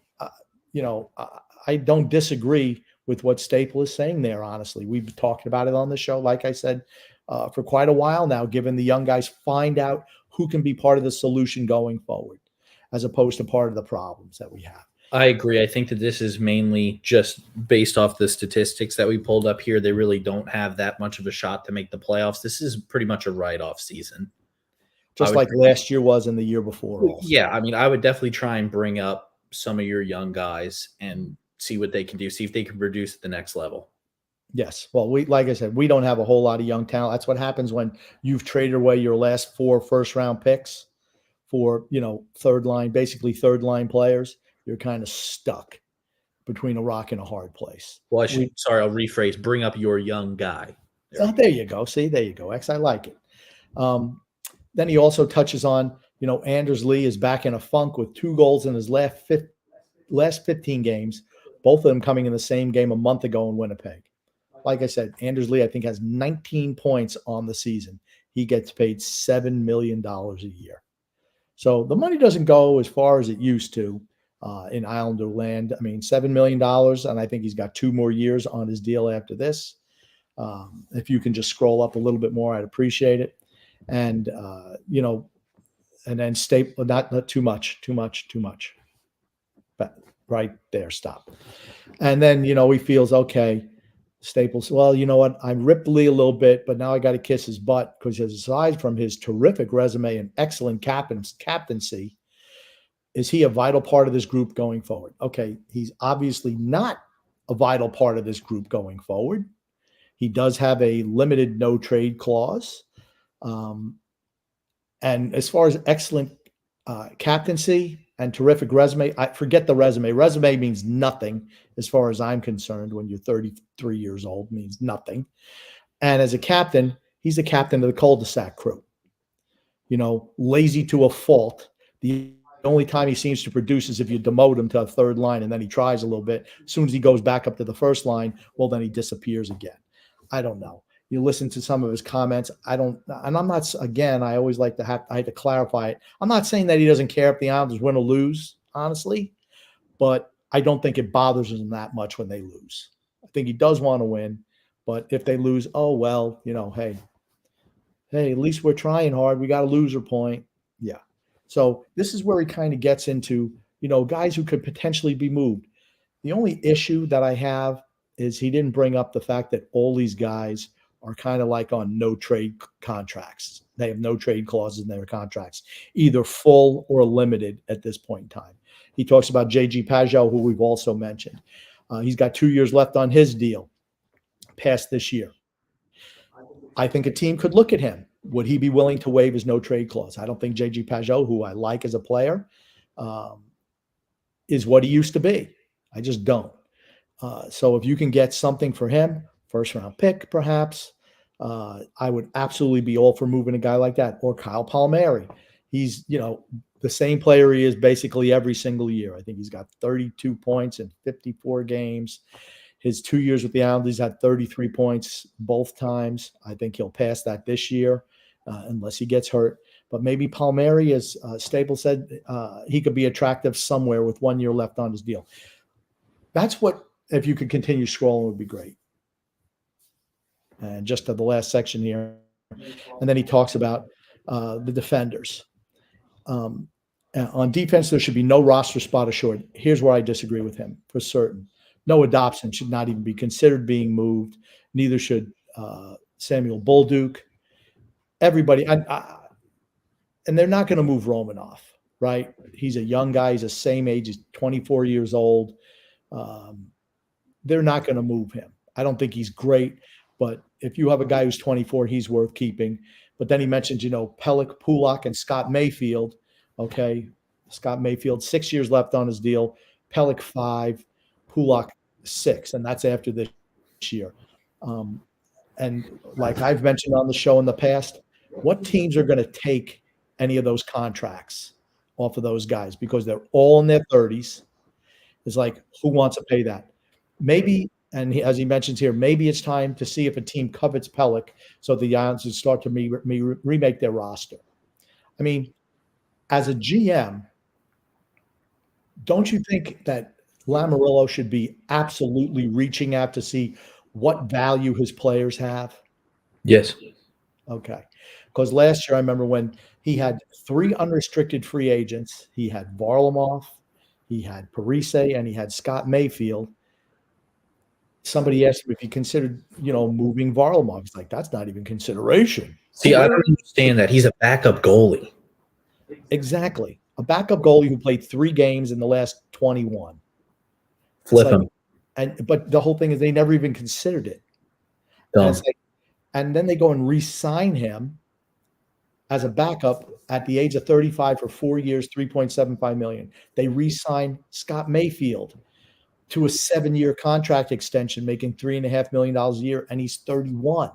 [SPEAKER 1] don't disagree with what Staple is saying there, honestly. We've talked about it on the show, like I said, for quite a while now, given the young guys find out who can be part of the solution going forward, as opposed to part of the problems that we have.
[SPEAKER 2] I agree. I think that this is mainly just based off the statistics that we pulled up here. They really don't have that much of a shot to make the playoffs. This is pretty much a write-off season.
[SPEAKER 1] Just like last year was and the year before also.
[SPEAKER 2] Yeah, I would definitely try and bring up some of your young guys and see what they can do, see if they can produce at the next level.
[SPEAKER 1] Yes. Well, like I said, we don't have a whole lot of young talent. That's what happens when you've traded away your last 4 first-round picks for, third line players. You're kind of stuck between a rock and a hard place.
[SPEAKER 2] Well, I'll rephrase, bring up your young guy.
[SPEAKER 1] There you go. See, there you go, X. I like it. Then he also touches on, Anders Lee is back in a funk with 2 goals in his last 15 games, both of them coming in the same game a month ago in Winnipeg. Like I said, Anders Lee, I think, has 19 points on the season. He gets paid $7 million a year. So the money doesn't go as far as it used to in Islander land. $7 million, and I think he's got 2 more years on his deal after this. If you can just scroll up a little bit more, I'd appreciate it. And and then staple, not too much. But right there, stop. And then he feels okay. Staples, well, you know what? I ripped Lee a little bit, but now I got to kiss his butt because aside from his terrific resume and excellent captaincy, is he a vital part of this group going forward? Okay, he's obviously not a vital part of this group going forward. He does have a limited no trade clause. And as far as excellent captaincy and terrific resume, I forget the resume. Resume means nothing as far as I'm concerned. When you're 33 years old, means nothing. And as a captain, he's the captain of the cul-de-sac crew. Lazy to a fault. The only time he seems to produce is if you demote him to a third line, and then he tries a little bit. As soon as he goes back up to the first line, well, then he disappears again. I don't know. You listen to some of his comments. And I'm not, again, I always I have to clarify it. I'm not saying that he doesn't care if the Islanders win or lose, honestly, but I don't think it bothers him that much when they lose. I think he does want to win, but if they lose, oh, well, hey, at least we're trying hard. We got a loser point. Yeah. So this is where he kind of gets into, guys who could potentially be moved. The only issue that I have is he didn't bring up the fact that all these guys are kind of like on no trade contracts. They have no trade clauses in their contracts, either full or limited at this point in time. He talks about J.G. Pajot, who we've also mentioned. He's got 2 years left on his deal past this year. I think a team could look at him. Would he be willing to waive his no trade clause? I don't think J.G. Pajot, who I like as a player, is what he used to be. I just don't. So if you can get something for him, first round pick, perhaps, I would absolutely be all for moving a guy like that. Or Kyle Palmieri. He's, the same player he is basically every single year. I think he's got 32 points in 54 games. His 2 years with the Islanders, he's had 33 points both times. I think he'll pass that this year, unless he gets hurt. But maybe Palmieri, as Staples said, he could be attractive somewhere with 1 year left on his deal. That's what, if you could continue scrolling, would be great. And just to the last section here. And then he talks about the defenders. On defense, there should be no roster spot assured. Here's where I disagree with him for certain. Noah Dobson should not even be considered being moved. Neither should Samuel Bolduc. Everybody. And they're not going to move Romanoff, right? He's a young guy. He's the same age. He's 24 years old. They're not going to move him. I don't think he's great. But if you have a guy who's 24, he's worth keeping. But then he mentions, Pelech, Pulock, and Scott Mayfield. Okay. Scott Mayfield, 6 years left on his deal. Pelech, 5. Pulock, 6. And that's after this year. And like I've mentioned on the show in the past, what teams are going to take any of those contracts off of those guys? Because they're all in their 30s. It's like, who wants to pay that? Maybe, and as he mentions here, maybe it's time to see if a team covets Pelech so the Islanders start to remake their roster. I mean, as a GM, don't you think that Lamoriello should be absolutely reaching out to see what value his players have?
[SPEAKER 2] Yes.
[SPEAKER 1] Okay. Because last year, I remember when he had 3 unrestricted free agents. He had Varlamov, he had Parise, and he had Scott Mayfield. Somebody asked him if he considered, moving Varlamov. He's like, that's not even consideration.
[SPEAKER 2] See, I don't understand that. He's a backup goalie.
[SPEAKER 1] Exactly. A backup goalie who played 3 games in the last 21.
[SPEAKER 2] Flip him.
[SPEAKER 1] But the whole thing is they never even considered it. And then they go and re-sign him as a backup at the age of 35 for 4 years, $3.75 million. They re-sign Scott Mayfield to a 7-year contract extension, making $3.5 million a year, and he's 31.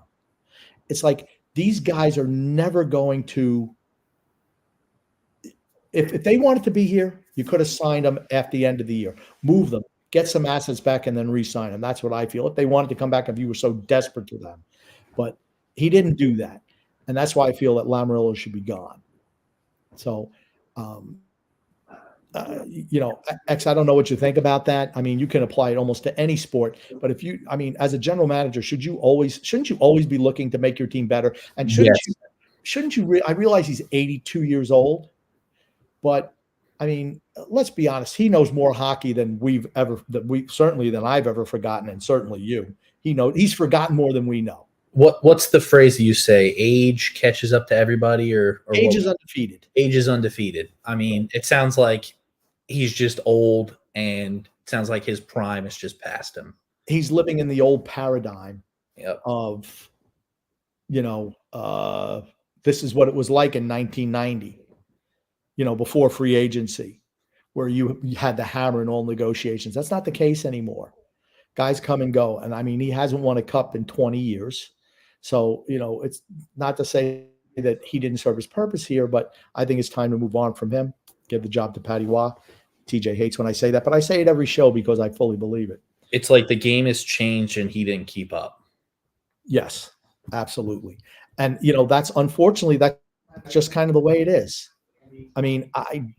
[SPEAKER 1] It's like these guys are never going to. If they wanted to be here, you could have signed them at the end of the year, move them, get some assets back, and then re-sign them. That's what I feel. If they wanted to come back, if you were so desperate to them, but he didn't do that, and that's why I feel that Lamoriello should be gone. So, X, I don't know what you think about that. I mean, you can apply it almost to any sport, but as a general manager, shouldn't you always be looking to make your team better? And
[SPEAKER 2] Yes.
[SPEAKER 1] I realize he's 82 years old, but I mean, let's be honest. He knows more hockey than than I've ever forgotten. And certainly you, he's forgotten more than we know.
[SPEAKER 2] What's the phrase that you say? Age catches up to everybody, or
[SPEAKER 1] Age
[SPEAKER 2] what?
[SPEAKER 1] is undefeated.
[SPEAKER 2] Age is undefeated. I mean, it sounds like he's just old, and it sounds like his prime is just past him.
[SPEAKER 1] He's living in the old paradigm
[SPEAKER 2] Yep.
[SPEAKER 1] of, this is what it was like in 1990, before free agency, where you had the hammer in all negotiations. That's not the case anymore. Guys come and go. And I mean, he hasn't won a cup in 20 years. So, it's not to say that he didn't serve his purpose here, but I think it's time to move on from him, give the job to Patty Waugh. TJ hates when I say that, but I say it every show because I fully believe it.
[SPEAKER 2] It's like the game has changed and he didn't keep up.
[SPEAKER 1] Yes, absolutely. And, that's unfortunately, that's just kind of the way it is. I mean, I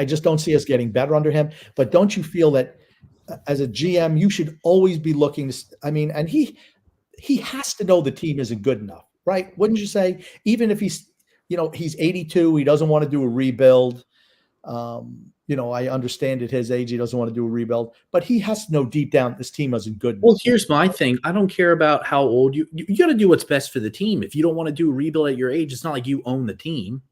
[SPEAKER 1] just don't see us getting better under him, but don't you feel that as a GM, you should always be looking to, and he has to know the team isn't good enough, right? Wouldn't you say? Even if he's 82, he doesn't want to do a rebuild. I understand at his age, he doesn't want to do a rebuild, but he has to know deep down this team isn't good enough.
[SPEAKER 2] Well, here's my thing. I don't care about how old you got to do what's best for the team. If you don't want to do a rebuild at your age, it's not like you own the team.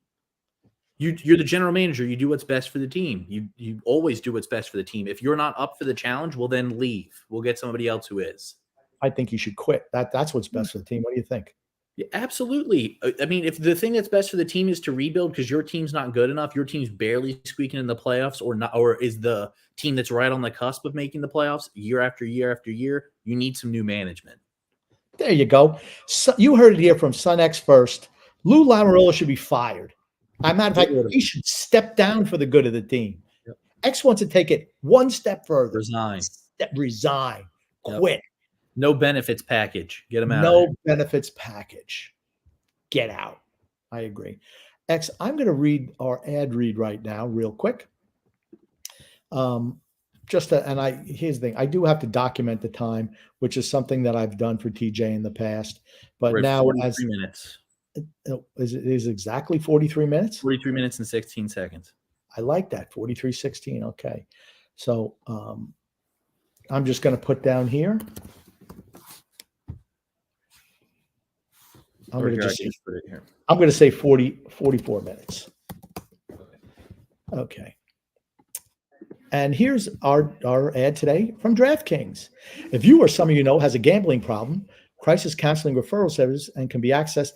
[SPEAKER 2] You're the general manager. You do what's best for the team. You always do what's best for the team. If you're not up for the challenge, well, then leave. We'll get somebody else who is.
[SPEAKER 1] I think you should quit. That's what's best for the team. What do you think?
[SPEAKER 2] Yeah, absolutely. I mean, if the thing that's best for the team is to rebuild because your team's not good enough, your team's barely squeaking in the playoffs, or is the team that's right on the cusp of making the playoffs year after year after year, you need some new management.
[SPEAKER 1] There you go. So, you heard it here from Sun X first. Lou Lamoriello should be fired. As a matter of fact, he should step down for the good of the team. Yep. X wants to take it one step further. Resign. Yep. Quit.
[SPEAKER 2] No benefits package. Get him out.
[SPEAKER 1] No benefits package. Get out. I agree. X, I'm going to read our ad read right now real quick. Here's the thing. I do have to document the time, which is something that I've done for TJ in the past. But now
[SPEAKER 2] 43 minutes.
[SPEAKER 1] Is exactly 43 minutes?
[SPEAKER 2] 43 minutes and 16 seconds.
[SPEAKER 1] I like that. 43:16. Okay. So I'm just going to put down here. I'm going to say 44 minutes. Okay. And here's our ad today from DraftKings. If you or some of you know has a gambling problem, crisis counseling referral service and can be accessed.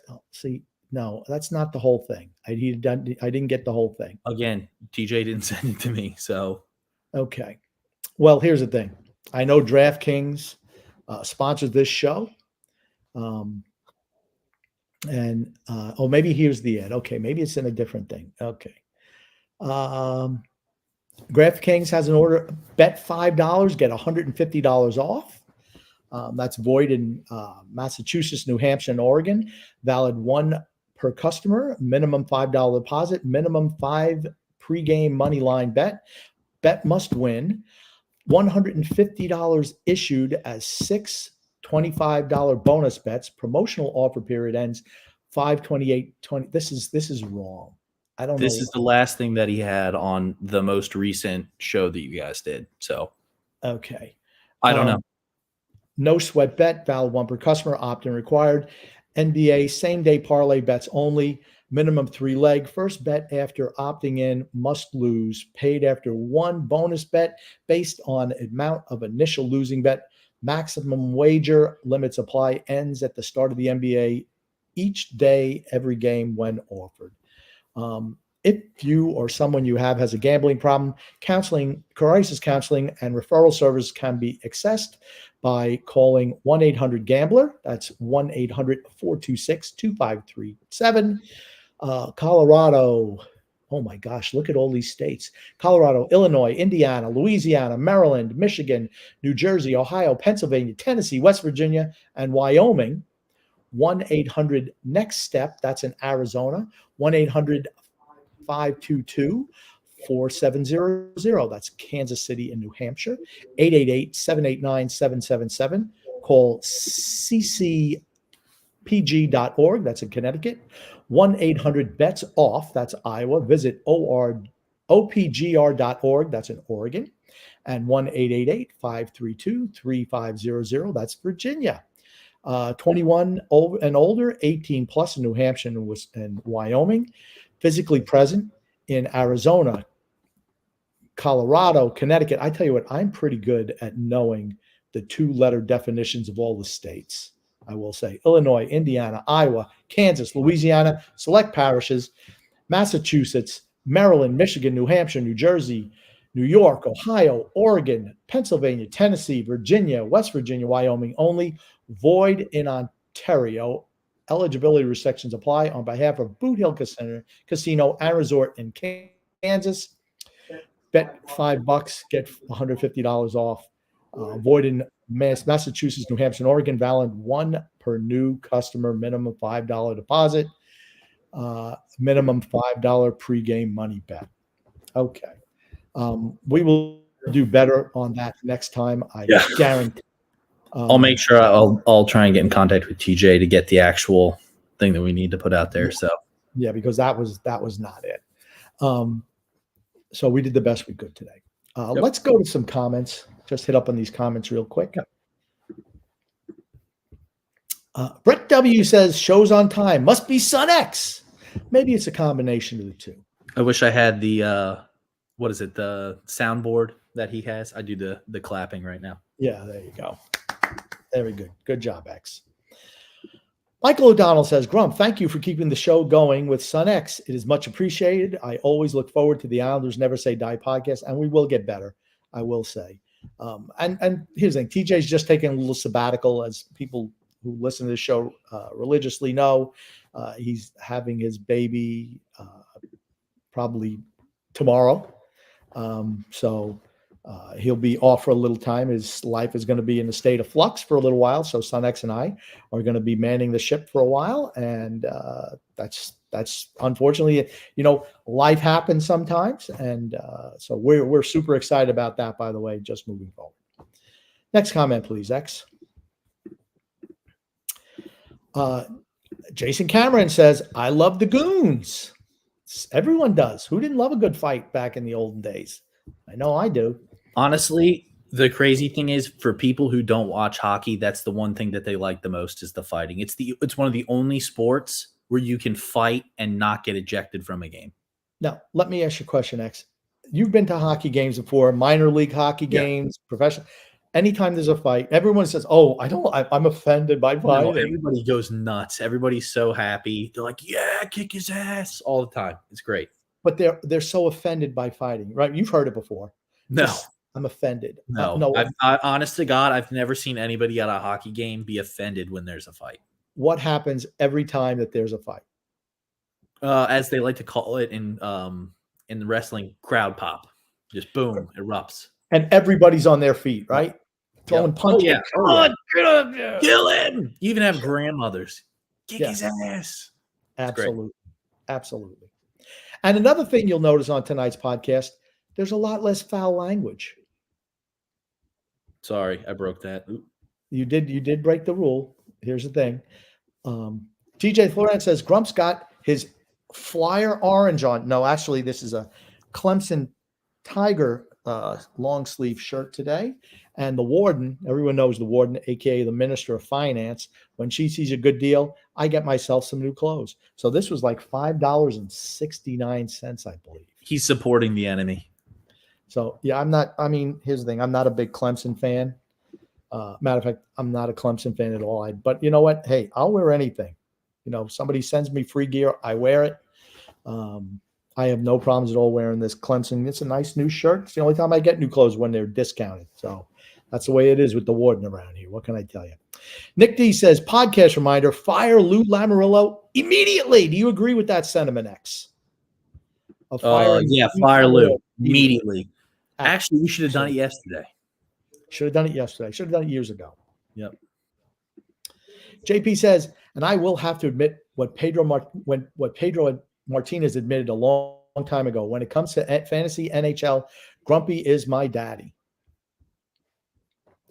[SPEAKER 1] No, that's not the whole thing. I didn't get the whole thing.
[SPEAKER 2] Again, TJ didn't send it to me. So,
[SPEAKER 1] okay. Well, here's the thing. I know DraftKings sponsors this show. Maybe here's the ad. Okay, maybe it's in a different thing. Okay. DraftKings has an order. Bet $5, get $150 off. That's void in Massachusetts, New Hampshire, and Oregon. Valid one per customer. Minimum $5 deposit. Minimum 5 pregame money line bet. Bet must win. $150 issued as 6 $25 bonus bets. Promotional offer period ends 5/28/20. This is wrong. I don't know.
[SPEAKER 2] This is the last thing that he had on the most recent show that you guys did. So,
[SPEAKER 1] okay.
[SPEAKER 2] I don't know.
[SPEAKER 1] No sweat bet, valid one per customer, opt-in required. NBA same-day parlay bets only. Minimum 3 leg. First bet after opting in must lose. Paid after one bonus bet based on amount of initial losing bet. Maximum wager limits apply. Ends at the start of the NBA. Each day, every game when offered. If you or someone you have has a gambling problem, crisis counseling and referral service can be accessed by calling 1-800-GAMBLER. That's 1-800-426-2537. Colorado. Oh my gosh, look at all these states. Colorado, Illinois, Indiana, Louisiana, Maryland, Michigan, New Jersey, Ohio, Pennsylvania, Tennessee, West Virginia, and Wyoming. 1-800-NEXT STEP. That's in Arizona. 1-800-522-4700. 4700. That's Kansas City in New Hampshire. 888-789-777. Call ccpg.org. That's in Connecticut. 1-800-BETS-OFF. That's Iowa. Visit opgr.org. That's in Oregon. And 1-888-532-3500. That's Virginia. 21 and older, 18 plus in New Hampshire and Wyoming. Physically present in Arizona, Colorado, Connecticut. I tell you what, I'm pretty good at knowing the 2-letter definitions of all the states. I will say Illinois, Indiana, Iowa, Kansas, Louisiana, select parishes, Massachusetts, Maryland, Michigan, New Hampshire, New Jersey, New York, Ohio, Oregon, Pennsylvania, Tennessee, Virginia, West Virginia, Wyoming only. Void in Ontario. Eligibility restrictions apply on behalf of Boot Hill Casino and Resort in Kansas. Bet $5, get $150 off. Void in Massachusetts, New Hampshire, and Oregon. Valid 1 per new customer. Minimum $5 deposit. Minimum $5 pregame money bet. Okay. We will do better on that next time. I guarantee.
[SPEAKER 2] I'll make sure I'll try and get in contact with TJ to get the actual thing that we need to put out there. So
[SPEAKER 1] yeah, because that was not it. So we did the best we could today. Let's go to some comments. Just hit up on these comments real quick. Brett W says shows on time. Must be Sun X. Maybe it's a combination of the two.
[SPEAKER 2] I wish I had the what is it? The soundboard that he has. I do the clapping right now.
[SPEAKER 1] Yeah, there you go. Very good. Good job, X. Michael O'Donnell says, Grump, thank you for keeping the show going with Sun X. It is much appreciated. I always look forward to the Islanders Never Say Die podcast, and we will get better, I will say. And here's the thing. TJ's just taking a little sabbatical, as people who listen to the show religiously know. He's having his baby probably tomorrow. So he'll be off for a little time. His life is going to be in a state of flux for a little while. So Sun X and I are going to be manning the ship for a while. And that's unfortunately, life happens sometimes. And so we're super excited about that, by the way, just moving forward. Next comment, please, X. Jason Cameron says, I love the Goons. Everyone does. Who didn't love a good fight back in the olden days? I know I do.
[SPEAKER 2] Honestly, the crazy thing is, for people who don't watch hockey, that's the one thing that they like the most is the fighting. It's one of the only sports where you can fight and not get ejected from a game.
[SPEAKER 1] Now, let me ask you a question, X. You've been to hockey games before, minor league hockey games, professional. Anytime there's a fight, everyone says, "Oh, I'm offended by fighting."
[SPEAKER 2] No, everybody goes nuts. Everybody's so happy. They're like, "Yeah, kick his ass" all the time. It's great.
[SPEAKER 1] But they're so offended by fighting, right? You've heard it before.
[SPEAKER 2] No,
[SPEAKER 1] I'm offended.
[SPEAKER 2] No. Honest to God, I've never seen anybody at a hockey game be offended when there's a fight.
[SPEAKER 1] What happens every time that there's a fight?
[SPEAKER 2] As they like to call it in the wrestling, crowd pop. Just boom, erupts.
[SPEAKER 1] And everybody's on their feet, right? Throwing punches.
[SPEAKER 2] Yeah. Come on, get up there. Kill him. You even have grandmothers. Kick his ass.
[SPEAKER 1] Absolutely. Absolutely. And another thing you'll notice on tonight's podcast, there's a lot less foul language.
[SPEAKER 2] Sorry, I broke that. Oop.
[SPEAKER 1] You did break the rule. Here's the thing. TJ Florence says Grump's got his Flyer orange on. No, actually, this is a Clemson Tiger long sleeve shirt today. And the warden, everyone knows the warden, aka the Minister of Finance, when she sees a good deal, I get myself some new clothes. So this was like $5.69, I believe.
[SPEAKER 2] He's supporting the enemy.
[SPEAKER 1] So yeah, here's the thing. I'm not a big Clemson fan. Matter of fact, I'm not a Clemson fan at all. But you know what? Hey, I'll wear anything. Somebody sends me free gear, I wear it. I have no problems at all wearing this Clemson. It's a nice new shirt. It's the only time I get new clothes when they're discounted. So that's the way it is with the warden around here. What can I tell you? Nick D says, podcast reminder, fire Lou Lamoriello immediately. Do you agree with that sentiment, X?
[SPEAKER 2] Fire Lou immediately. Actually, we should have done it yesterday.
[SPEAKER 1] Should have done it yesterday. Should have done it years ago.
[SPEAKER 2] Yep.
[SPEAKER 1] JP says, and I will have to admit what Pedro Martinez admitted a long time ago. When it comes to fantasy NHL, Grumpy is my daddy.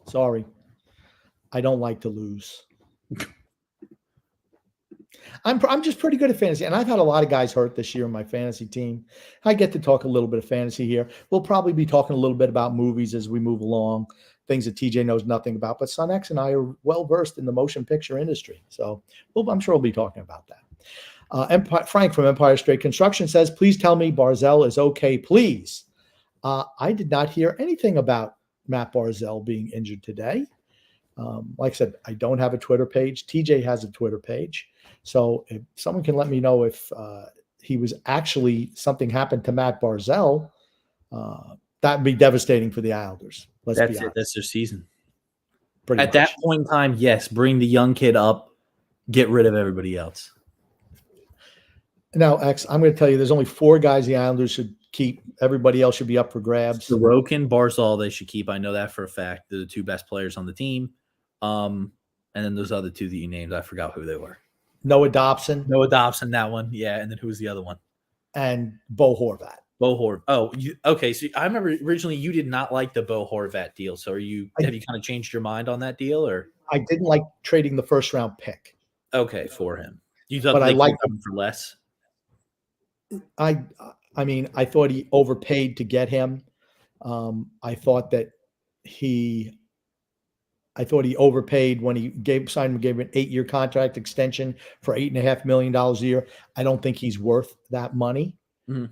[SPEAKER 1] Sorry. I don't like to lose. I'm just pretty good at fantasy, and I've had a lot of guys hurt this year in my fantasy team. I get to talk a little bit of fantasy here. We'll probably be talking a little bit about movies as we move along, things that TJ knows nothing about. But Son X and I are well versed in the motion picture industry, so I'm sure we'll be talking about that. Frank from Empire State Construction says, "Please tell me Barzal is okay, please." I did not hear anything about Matt Barzal being injured today. Like I said, I don't have a Twitter page. TJ has a Twitter page. So if someone can let me know if he was actually something happened to Matt Barzal, that would be devastating for the Islanders.
[SPEAKER 2] That's it. That's their season.
[SPEAKER 1] Pretty
[SPEAKER 2] At that point in time, yes, bring the young kid up, get rid of everybody else.
[SPEAKER 1] Now, X, I'm going to tell you, there's only 4 guys the Islanders should keep. Everybody else should be up for grabs.
[SPEAKER 2] Sorokin, Barzal, they should keep. I know that for a fact. They're the 2 best players on the team. And then those other 2 that you named, I forgot who they were.
[SPEAKER 1] Noah Dobson,
[SPEAKER 2] that one. Yeah, and then who was the other one?
[SPEAKER 1] And Bo Horvat.
[SPEAKER 2] Oh, okay. So I remember originally you did not like the Bo Horvat deal. So have you kind of changed your mind on that deal, or?
[SPEAKER 1] I didn't like trading the first round pick.
[SPEAKER 2] Okay, for him. You thought
[SPEAKER 1] but I liked
[SPEAKER 2] him for less?
[SPEAKER 1] I mean, I thought he overpaid to get him. I thought he overpaid when he gave him an 8-year contract extension for $8.5 million a year. I don't think he's worth that money.
[SPEAKER 2] Mm-hmm.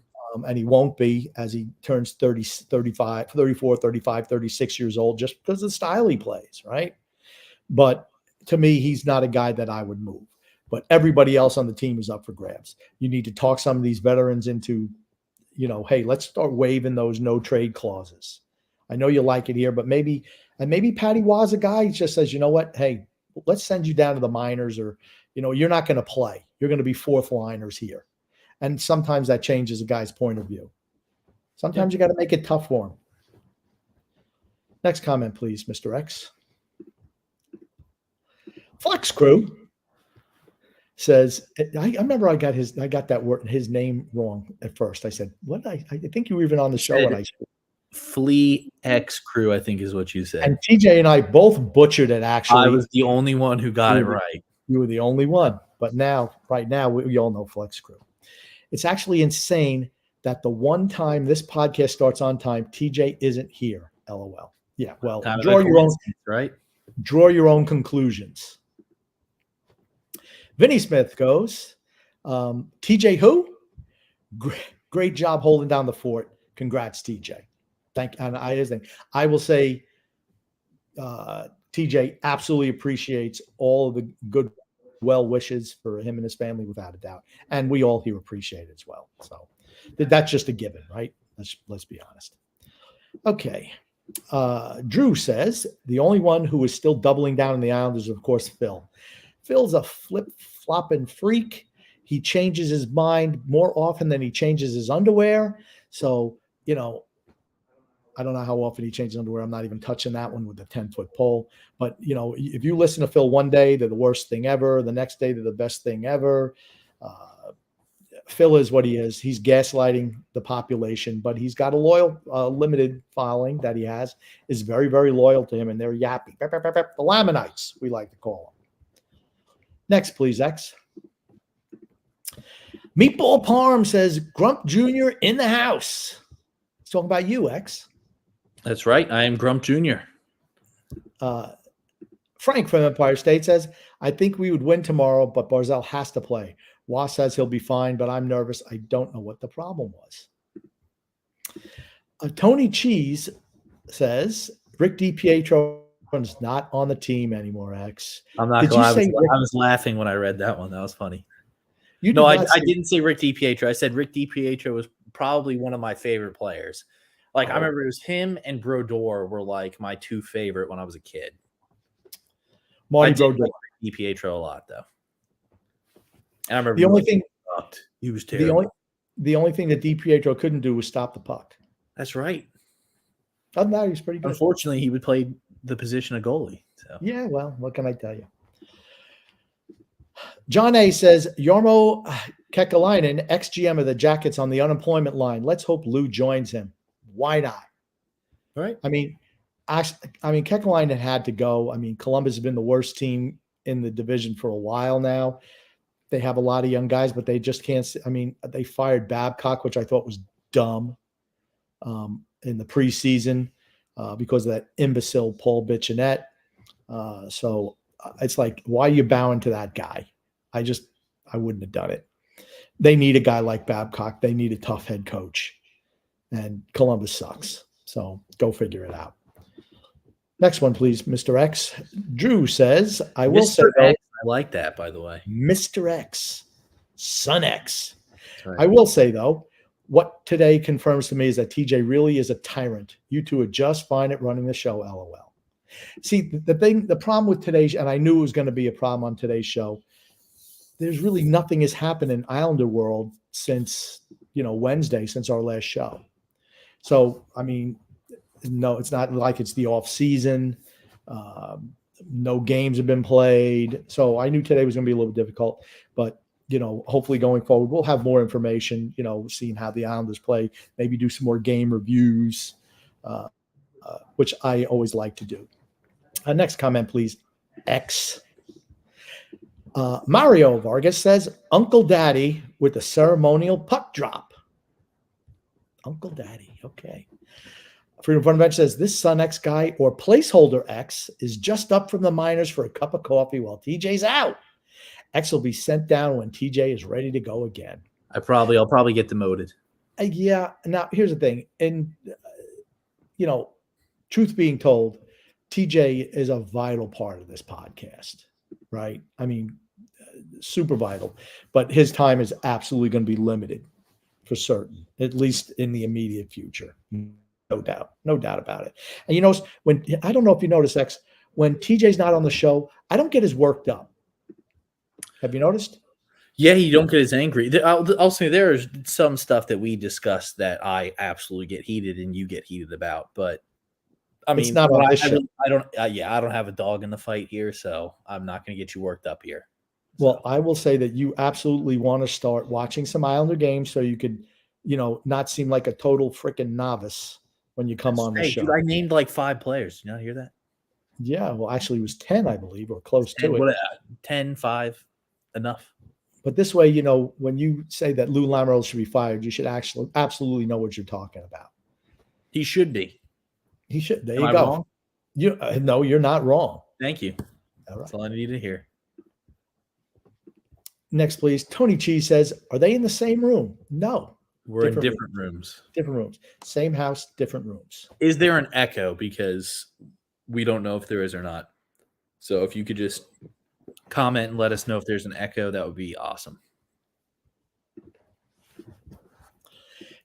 [SPEAKER 1] And he won't be as he turns 30, 35, 34, 35, 36 years old, just because of the style he plays, right? But to me, he's not a guy that I would move. But everybody else on the team is up for grabs. You need to talk some of these veterans into, hey, let's start waiving those no trade clauses. I know you like it here, but maybe Patty Wah's a guy who just says, you know what, hey, let's send you down to the minors, or, you're not going to play. You're going to be 4th liners here. And sometimes that changes a guy's point of view. Sometimes you got to make it tough for him. Next comment, please, Mr. X. Flex Crew says, I remember I got his name wrong at first. I said, what? I think you were even on the show when I said
[SPEAKER 2] Flea X Crew, I think is what you said.
[SPEAKER 1] And TJ and I both butchered it, actually.
[SPEAKER 2] I was the only one who got it right.
[SPEAKER 1] You were the only one. But right now, we all know Flex Crew. It's actually insane that the one time this podcast starts on time, TJ isn't here. LOL. Yeah, well, draw your own conclusions. Vinny Smith goes, TJ who? Great job holding down the fort. Congrats, TJ. I will say TJ absolutely appreciates all of the good well wishes for him and his family, without a doubt. And we all here appreciate it as well. So that's just a given, right? Let's be honest. Okay. Drew says, the only one who is still doubling down on the Islanders is, of course, Phil. Phil's a flip-flopping freak. He changes his mind more often than he changes his underwear. So, I don't know how often he changes underwear. I'm not even touching that one with the 10-foot pole. But, if you listen to Phil one day, they're the worst thing ever. The next day, they're the best thing ever. Phil is what he is. He's gaslighting the population, but he's got a loyal, limited following that he has, is very, very loyal to him, and they're yappy. The Lamanites, we like to call them. Next, please, X. Meatball Parm says, Grump Jr. in the house. He's talking about you, X.
[SPEAKER 2] That's right. I am Grump Jr.
[SPEAKER 1] Frank from Empire State says, I think we would win tomorrow, but Barzal has to play. Wah says he'll be fine, but I'm nervous. I don't know what the problem was. Tony Cheese says, Rick DiPietro is not on the team anymore, X.
[SPEAKER 2] I'm not going to I was laughing when I read that one. That was funny. I didn't say Rick DiPietro. I said Rick DiPietro was probably one of my favorite players. I remember it was him and Brodeur were like my 2 favorite when I was a kid.
[SPEAKER 1] Marty Brodeur.
[SPEAKER 2] Like DiPietro a lot, though. And I remember
[SPEAKER 1] the only thing
[SPEAKER 2] he was terrible.
[SPEAKER 1] The only thing that DiPietro couldn't do was stop the puck.
[SPEAKER 2] That's right.
[SPEAKER 1] Other than that, he was pretty good.
[SPEAKER 2] Unfortunately, he would play the position of goalie. So.
[SPEAKER 1] Yeah, well, what can I tell you? John A says, Yarmo Kekalainen, ex-GM of the Jackets, on the unemployment line. Let's hope Lou joins him. Why not?
[SPEAKER 2] All right.
[SPEAKER 1] I mean, Kekalainen had to go. I mean, Columbus has been the worst team in the division for a while now. They have a lot of young guys, but they just can't. I mean, they fired Babcock, which I thought was dumb in the preseason because of that imbecile Paul Bichonette. So it's like, why are you bowing to that guy? I wouldn't have done it. They need a guy like Babcock. They need a tough head coach. And Columbus sucks. So go figure it out. Next one, please, Mr. X. Drew says, I will say,
[SPEAKER 2] X, I like that, by the way.
[SPEAKER 1] Mr. X, Son X.
[SPEAKER 2] Right.
[SPEAKER 1] I will say, though, what today confirms to me is that TJ really is a tyrant. You two are just fine at running the show, LOL. See, the problem with today's, and I knew it was going to be a problem on today's show, there's really nothing has happened in Islander world since, Wednesday, since our last show. So, I mean, no, it's not like it's the off season. No games have been played. So I knew today was going to be a little difficult, but hopefully going forward, we'll have more information, seeing how the Islanders play, maybe do some more game reviews, which I always like to do. Next comment, please. X. Mario Vargas says, Uncle Daddy with the ceremonial puck drop. Uncle Daddy. Okay. Freedom Front Bench says, this Son X guy or placeholder X is just up from the minors for a cup of coffee while TJ's out. X will be sent down when TJ is ready to go again.
[SPEAKER 2] I'll probably get demoted.
[SPEAKER 1] Yeah. Now, here's the thing. And, truth being told, TJ is a vital part of this podcast, right? I mean, super vital. But his time is absolutely going to be limited for certain, at least in the immediate future. No doubt about it. And when I don't know if you notice, X, when TJ's not on the show, I don't get as worked up. Have you noticed?
[SPEAKER 2] Yeah, you don't get as angry. I'll say there's some stuff that we discuss that I absolutely get heated and you get heated about, but I mean,
[SPEAKER 1] it's not on this show.
[SPEAKER 2] I don't have a dog in the fight here, so I'm not going to get you worked up here.
[SPEAKER 1] Well, I will say that you absolutely want to start watching some Islander games so you could, not seem like a total freaking novice when you come on the show.
[SPEAKER 2] Dude, I named like 5 players. Did you not hear that?
[SPEAKER 1] Yeah, well, actually it was 10, I believe, or close to it.
[SPEAKER 2] 10, 5, enough.
[SPEAKER 1] But this way, when you say that Lou Lamoriello should be fired, you should actually absolutely know what you're talking about.
[SPEAKER 2] He should be.
[SPEAKER 1] He should. There
[SPEAKER 2] Am
[SPEAKER 1] you
[SPEAKER 2] I
[SPEAKER 1] go.
[SPEAKER 2] Wrong?
[SPEAKER 1] No, you're not wrong.
[SPEAKER 2] Thank you.
[SPEAKER 1] All right.
[SPEAKER 2] That's all I needed to hear.
[SPEAKER 1] Next, please. Tony Cheese says, are they in the same room? No.
[SPEAKER 2] We're in different rooms.
[SPEAKER 1] Different rooms. Same house, different rooms.
[SPEAKER 2] Is there an echo? Because we don't know if there is or not. So if you could just comment and let us know if there's an echo, that would be awesome.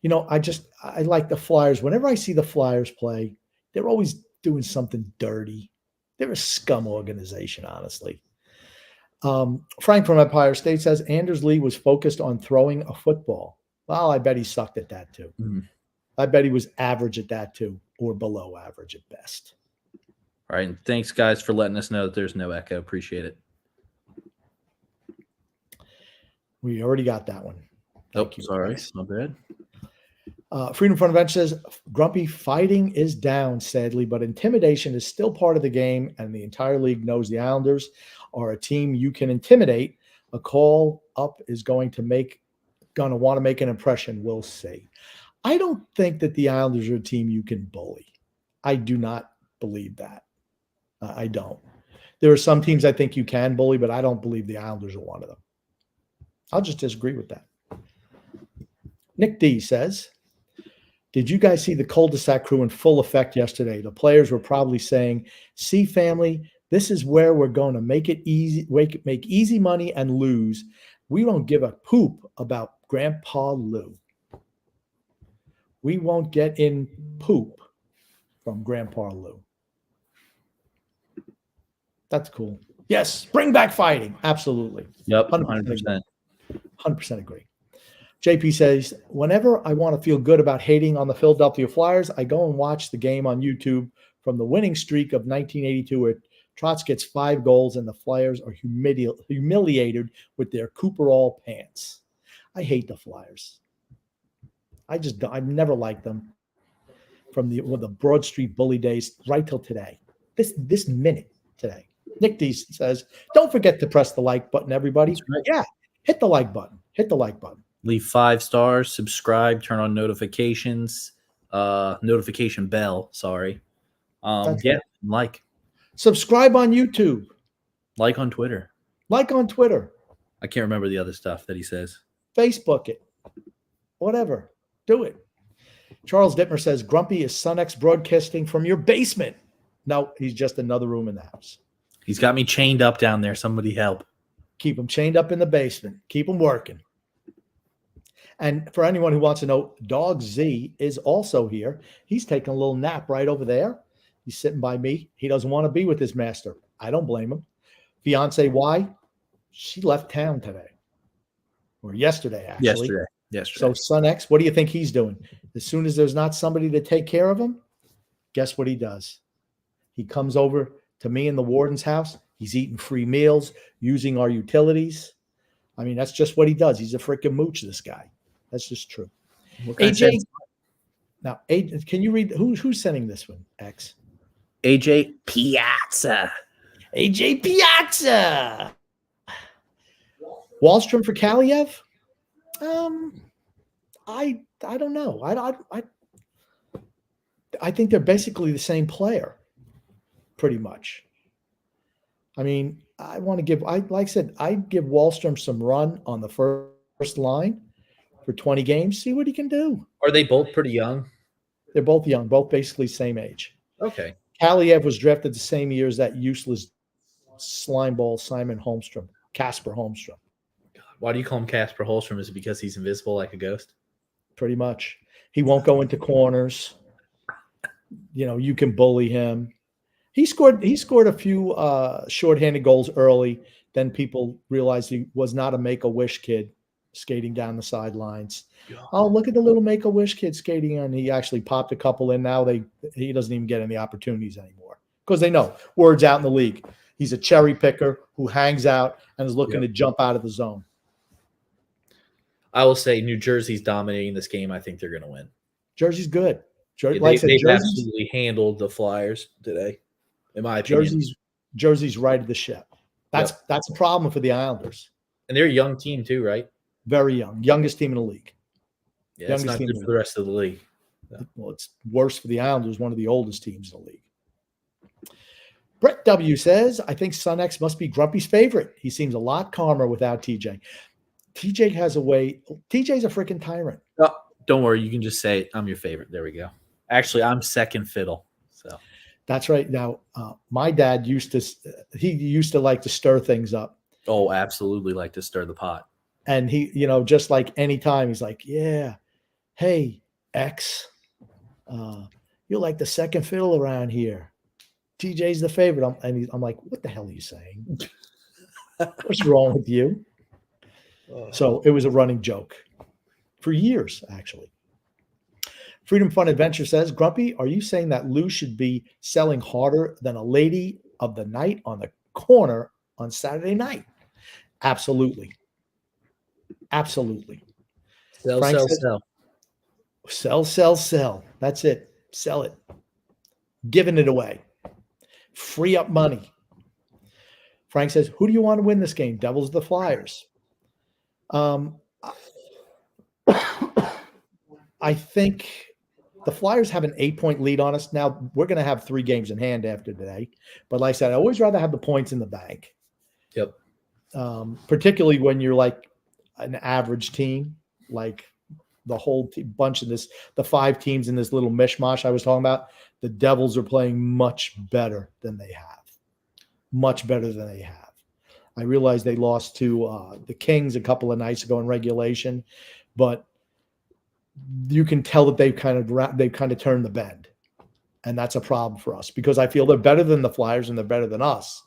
[SPEAKER 1] I like the Flyers. Whenever I see the Flyers play, they're always doing something dirty. They're a scum organization, honestly. Frank from Empire State says Anders Lee was focused on throwing a football. Well, I bet he sucked at that too.
[SPEAKER 2] Mm-hmm.
[SPEAKER 1] I bet he was average at that too, or below average at best.
[SPEAKER 2] All right. And thanks, guys, for letting us know that there's no echo. Appreciate it.
[SPEAKER 1] We already got that one.
[SPEAKER 2] Thank you. Sorry. Not bad.
[SPEAKER 1] Freedom Front Bench says, Grumpy, fighting is down, sadly, but intimidation is still part of the game, and the entire league knows the Islanders are a team you can intimidate. A call up is going to want to make an impression. We'll see. I don't think that the Islanders are a team you can bully. I do not believe that. I don't. There are some teams I think you can bully, but I don't believe the Islanders are one of them. I'll just disagree with that. Nick D says, did you guys see the cul-de-sac crew in full effect yesterday? The players were probably saying, see, family, this is where we're going to make it easy, make easy money and lose. We won't give a poop about Grandpa Lou. We won't get in poop from Grandpa Lou. That's cool. Yes, bring back fighting. Absolutely.
[SPEAKER 2] Yep, 100%.
[SPEAKER 1] 100% agree. JP says, whenever I want to feel good about hating on the Philadelphia Flyers, I go and watch the game on YouTube from the winning streak of 1982 where Trotz gets 5 goals and the Flyers are humiliated with their Cooperall pants. I hate the Flyers. I've never liked them from the Broad Street Bully days right till today. This minute today. Nick D says, don't forget to press the like button, everybody.
[SPEAKER 2] Right.
[SPEAKER 1] Yeah, hit the like button. Hit the like button.
[SPEAKER 2] Leave 5 stars, subscribe, turn on notifications, notification bell, sorry. Yeah, like.
[SPEAKER 1] Subscribe on YouTube.
[SPEAKER 2] Like on Twitter.
[SPEAKER 1] Like on Twitter.
[SPEAKER 2] I can't remember the other stuff that he says.
[SPEAKER 1] Facebook it. Whatever. Do it. Charles Dittmer says, Grumpy is SunX broadcasting from your basement. No, he's just another room in the house.
[SPEAKER 2] He's got me chained up down there. Somebody help.
[SPEAKER 1] Keep him chained up in the basement. Keep him working. And for anyone who wants to know, Dog Z is also here. He's taking a little nap right over there. He's sitting by me. He doesn't want to be with his master. I don't blame him. Fiance, why? She left town today. Or yesterday, actually.
[SPEAKER 2] Yesterday.
[SPEAKER 1] So SunX, what do you think he's doing? As soon as there's not somebody to take care of him, guess what he does? He comes over to me in the warden's house. He's eating free meals, using our utilities. I mean, that's just what he does. He's a freaking mooch, this guy. That's just true. AJ, now, can you read who's sending this one? X.
[SPEAKER 2] AJ Piazza.
[SPEAKER 1] AJ Piazza. Wallstrom for Kaliev? I don't know. I think they're basically the same player, pretty much. I mean, like I said, I'd give Wallstrom some run on the first line for 20 games, see what he can do.
[SPEAKER 2] Are they both pretty young?
[SPEAKER 1] They're both young, both basically same age.
[SPEAKER 2] Okay.
[SPEAKER 1] Kaliev was drafted the same year as that useless slimeball Simon Holmstrom, Casper Holmstrom.
[SPEAKER 2] Why do you call him Casper Holmstrom? Is it because he's invisible like a ghost?
[SPEAKER 1] Pretty much. He won't go into corners. You know, you can bully him. He scored a few shorthanded goals early. Then people realized he was not a Make-A-Wish kid skating down the sidelines. Oh, look at the little Make-A-Wish kid skating, and he actually popped a couple in. Now he doesn't even get any opportunities anymore because they know word's out in the league. He's a cherry picker who hangs out and is looking to jump out of the zone.
[SPEAKER 2] I will say New Jersey's dominating this game. I think they're going to win.
[SPEAKER 1] Jersey's good.
[SPEAKER 2] They've absolutely handled the Flyers today, in my opinion.
[SPEAKER 1] Jersey's right at the ship. That's a problem for the Islanders.
[SPEAKER 2] And they're a young team too, right?
[SPEAKER 1] Very young. Youngest team in the league.
[SPEAKER 2] Yeah, it's not good for the rest of the league.
[SPEAKER 1] No. Well, it's worse for the Islanders, one of the oldest teams in the league. Brett W. says, I think SunX must be Grumpy's favorite. He seems a lot calmer without TJ. TJ has a way. TJ's a freaking tyrant.
[SPEAKER 2] Oh, don't worry. You can just say, I'm your favorite. There we go. Actually, I'm second fiddle. So
[SPEAKER 1] that's right. Now, my dad used to like to stir things up.
[SPEAKER 2] Oh, absolutely like to stir the pot.
[SPEAKER 1] And he, just like any time, he's like, yeah, hey, X, you're like the second fiddle around here. TJ's the favorite. I'm like, what the hell are you saying? What's wrong with you? So it was a running joke for years, actually. Freedom Fun Adventure says, Grumpy, are you saying that Lou should be selling harder than a lady of the night on the corner on Saturday night? Absolutely. Absolutely. Sell. That's it. Sell it. Giving it away. Free up money. Frank says, who do you want to win this game? Devils or the Flyers? I think the Flyers have an 8-point lead on us. Now, we're going to have 3 games in hand after today. But like I said, I always rather have the points in the bank.
[SPEAKER 2] Yep.
[SPEAKER 1] Particularly when you're like an average team, like the whole bunch of the 5 teams in this little mishmash I was talking about. The Devils are playing much better than they have. Much better than they have. I realize they lost to the Kings a couple of nights ago in regulation, but you can tell that they've kind of turned the bend, and that's a problem for us because I feel they're better than the Flyers and they're better than us.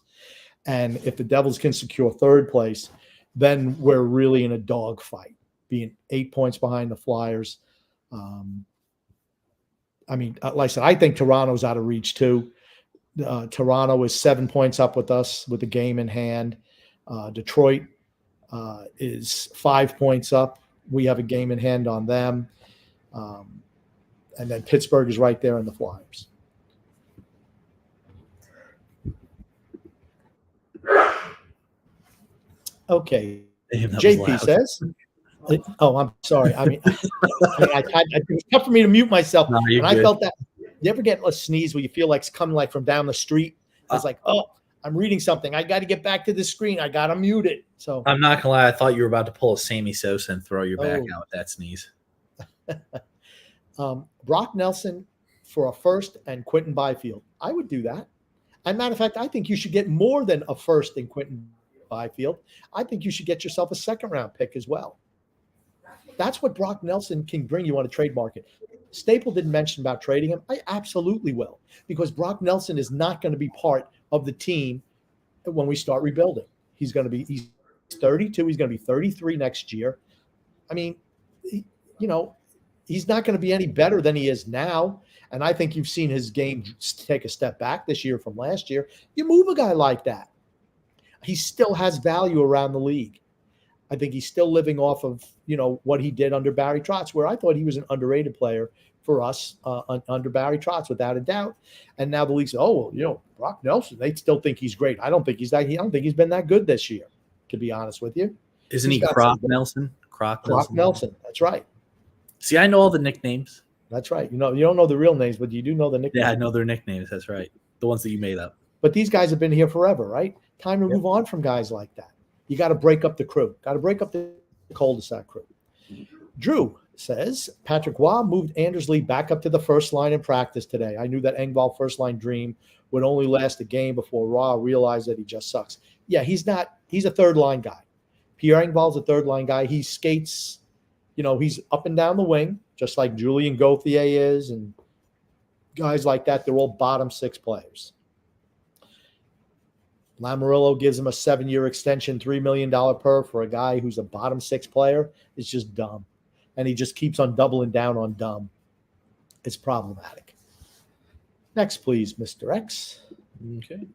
[SPEAKER 1] And if the Devils can secure 3rd place, then we're really in a dogfight, being 8 points behind the Flyers. I mean, like I said, I think Toronto's out of reach too. Toronto is 7 points up with us with the game in hand. Detroit is 5 points up We have a game in hand on them. And then Pittsburgh is right there in the Flyers. Okay.
[SPEAKER 2] Damn, that was
[SPEAKER 1] JP
[SPEAKER 2] loud.
[SPEAKER 1] says, oh, I'm sorry. it was tough for me to mute myself.
[SPEAKER 2] No, you're
[SPEAKER 1] and I
[SPEAKER 2] good.
[SPEAKER 1] felt that. You ever get a sneeze where you feel like it's coming like from down the street? It's like, oh, I'm reading something. I got to get back to the screen. I got to mute it. So
[SPEAKER 2] I'm not gonna lie. I thought you were about to pull a Sammy Sosa and throw your back out with that sneeze.
[SPEAKER 1] Brock Nelson for a first and Quentin Byfield. I would do that. As a matter of fact, I think you should get more than a first in Quentin Byfield. I think you should get yourself a second-round pick as well. That's what Brock Nelson can bring you on a trade market. Staple didn't mention about trading him. I absolutely will, because Brock Nelson is not going to be part of the team when we start rebuilding. He's 32. He's going to be 33 next year. I mean, he's not going to be any better than he is now. And I think you've seen his game take a step back this year from last year. You move a guy like that. He still has value around the league. I think he's still living off of, what he did under Barry Trotz, where I thought he was an underrated player for us under Barry Trotz, without a doubt. And now the league says, Brock Nelson, they still think he's great. I don't think he's been that good this year, to be honest with you.
[SPEAKER 2] Isn't he Croc Nelson? Croc
[SPEAKER 1] Nelson. That's right.
[SPEAKER 2] See, I know all the nicknames.
[SPEAKER 1] That's right. You don't know the real names, but you do know the nicknames.
[SPEAKER 2] Yeah, I know their nicknames. That's right. The ones that you made up.
[SPEAKER 1] But these guys have been here forever, right? Time to move on from guys like that. You got to break up the crew. Got to break up the cul-de-sac crew. Drew says, Patrick Waugh moved Andersley back up to the first line in practice today. I knew that Engvall first line dream would only last a game before Waugh realized that he just sucks. Yeah, he's a third line guy. Pierre Engvall's a third line guy. He skates, he's up and down the wing, just like Julien Gauthier is, and guys like that. They're all bottom six players. Lamoriello gives him a 7-year extension, $3 million per for a guy who's a bottom six player. It's just dumb. And he just keeps on doubling down on dumb. It's problematic. Next, please, Mr. X.
[SPEAKER 2] Okay.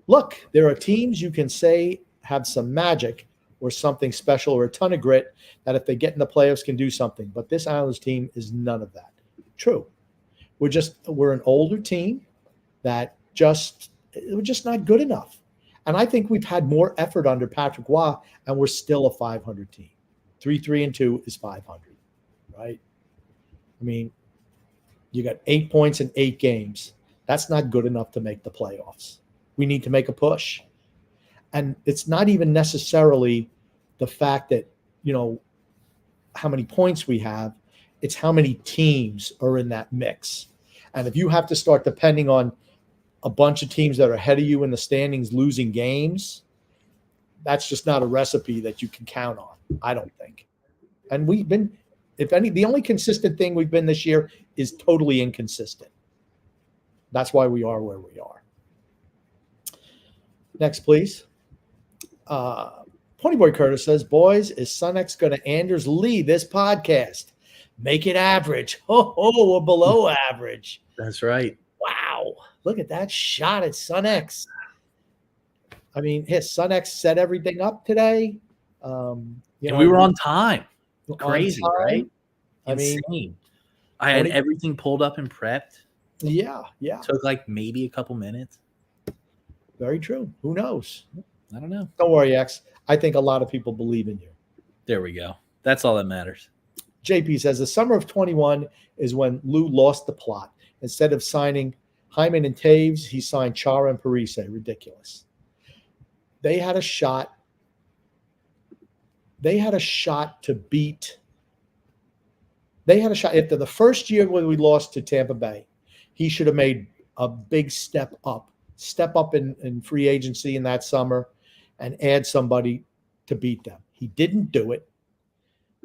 [SPEAKER 1] Look, there are teams you can say have some magic or something special or a ton of grit that if they get in the playoffs can do something. But this Islanders team is none of that. True. We're an older team that we're just not good enough. And I think we've had more effort under Patrick Waugh, and we're still a 500 team. 3-3-2 is 500, right? I mean, you got 8 points in 8 games. That's not good enough to make the playoffs. We need to make a push. And it's not even necessarily the fact that, how many points we have. It's how many teams are in that mix. And if you have to start depending on a bunch of teams that are ahead of you in the standings losing games, that's just not a recipe that you can count on, I don't think. And we've been, the only consistent thing we've been this year is totally inconsistent. That's why we are where we are. Next, please. Ponyboy Curtis says, boys, is Sunex going to Anders Lee this podcast? Make it average. Or below average.
[SPEAKER 2] That's right.
[SPEAKER 1] Wow. Look at that shot at Sunex. I mean, Sunex set everything up today.
[SPEAKER 2] And we were on time. Crazy,
[SPEAKER 1] on time.
[SPEAKER 2] right?
[SPEAKER 1] Insane.
[SPEAKER 2] I had everything pulled up and prepped.
[SPEAKER 1] Yeah.
[SPEAKER 2] Took like maybe a couple minutes.
[SPEAKER 1] Very true. Who knows?
[SPEAKER 2] I don't know.
[SPEAKER 1] Don't worry, X. I think a lot of people believe in you.
[SPEAKER 2] There we go. That's all that matters.
[SPEAKER 1] JP says the summer of 21 is when Lou lost the plot. Instead of signing Hyman and Taves, he signed Chara and Parise. Ridiculous. They had a shot. To beat. They had a shot. After the first year when we lost to Tampa Bay, he should have made a big step up in free agency in that summer and add somebody to beat them. He didn't do it.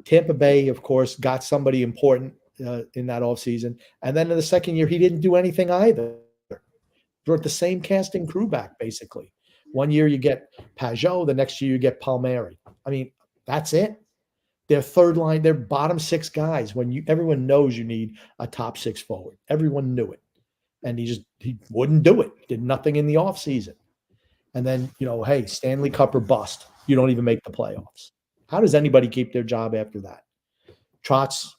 [SPEAKER 1] Tampa Bay, of course, got somebody important in that offseason. And then in the second year, he didn't do anything either. Brought the same cast and crew back, basically. One year you get Pajot, the next year you get Palmieri. I mean, that's it. They're third line, they're bottom six guys when everyone knows you need a top six forward. Everyone knew it. And he wouldn't do it. Did nothing in the offseason. And then, hey, Stanley Cup or bust. You don't even make the playoffs. How does anybody keep their job after that? Trotz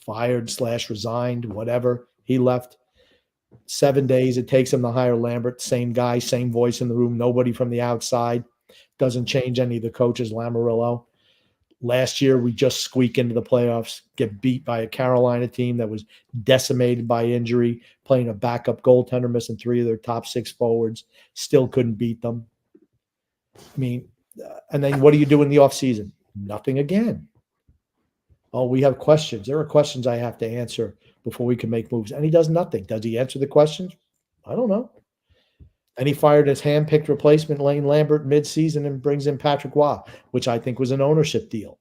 [SPEAKER 1] fired / resigned, whatever. He left. 7 days it takes him to hire Lambert. Same guy, same voice in the room. Nobody from the outside. Doesn't change any of the coaches. Lamoriello. Last year, we just squeak into the playoffs, get beat by a Carolina team that was decimated by injury, playing a backup goaltender, missing 3 of their top 6 forwards. Still couldn't beat them. I mean, and then what do you do in the offseason? Nothing again. Oh, we have questions. There are questions I have to answer before we can make moves. And he does nothing. Does he answer the questions? I don't know. And he fired his hand-picked replacement, Lane Lambert, mid-season and brings in Patrick Waugh, which I think was an ownership deal.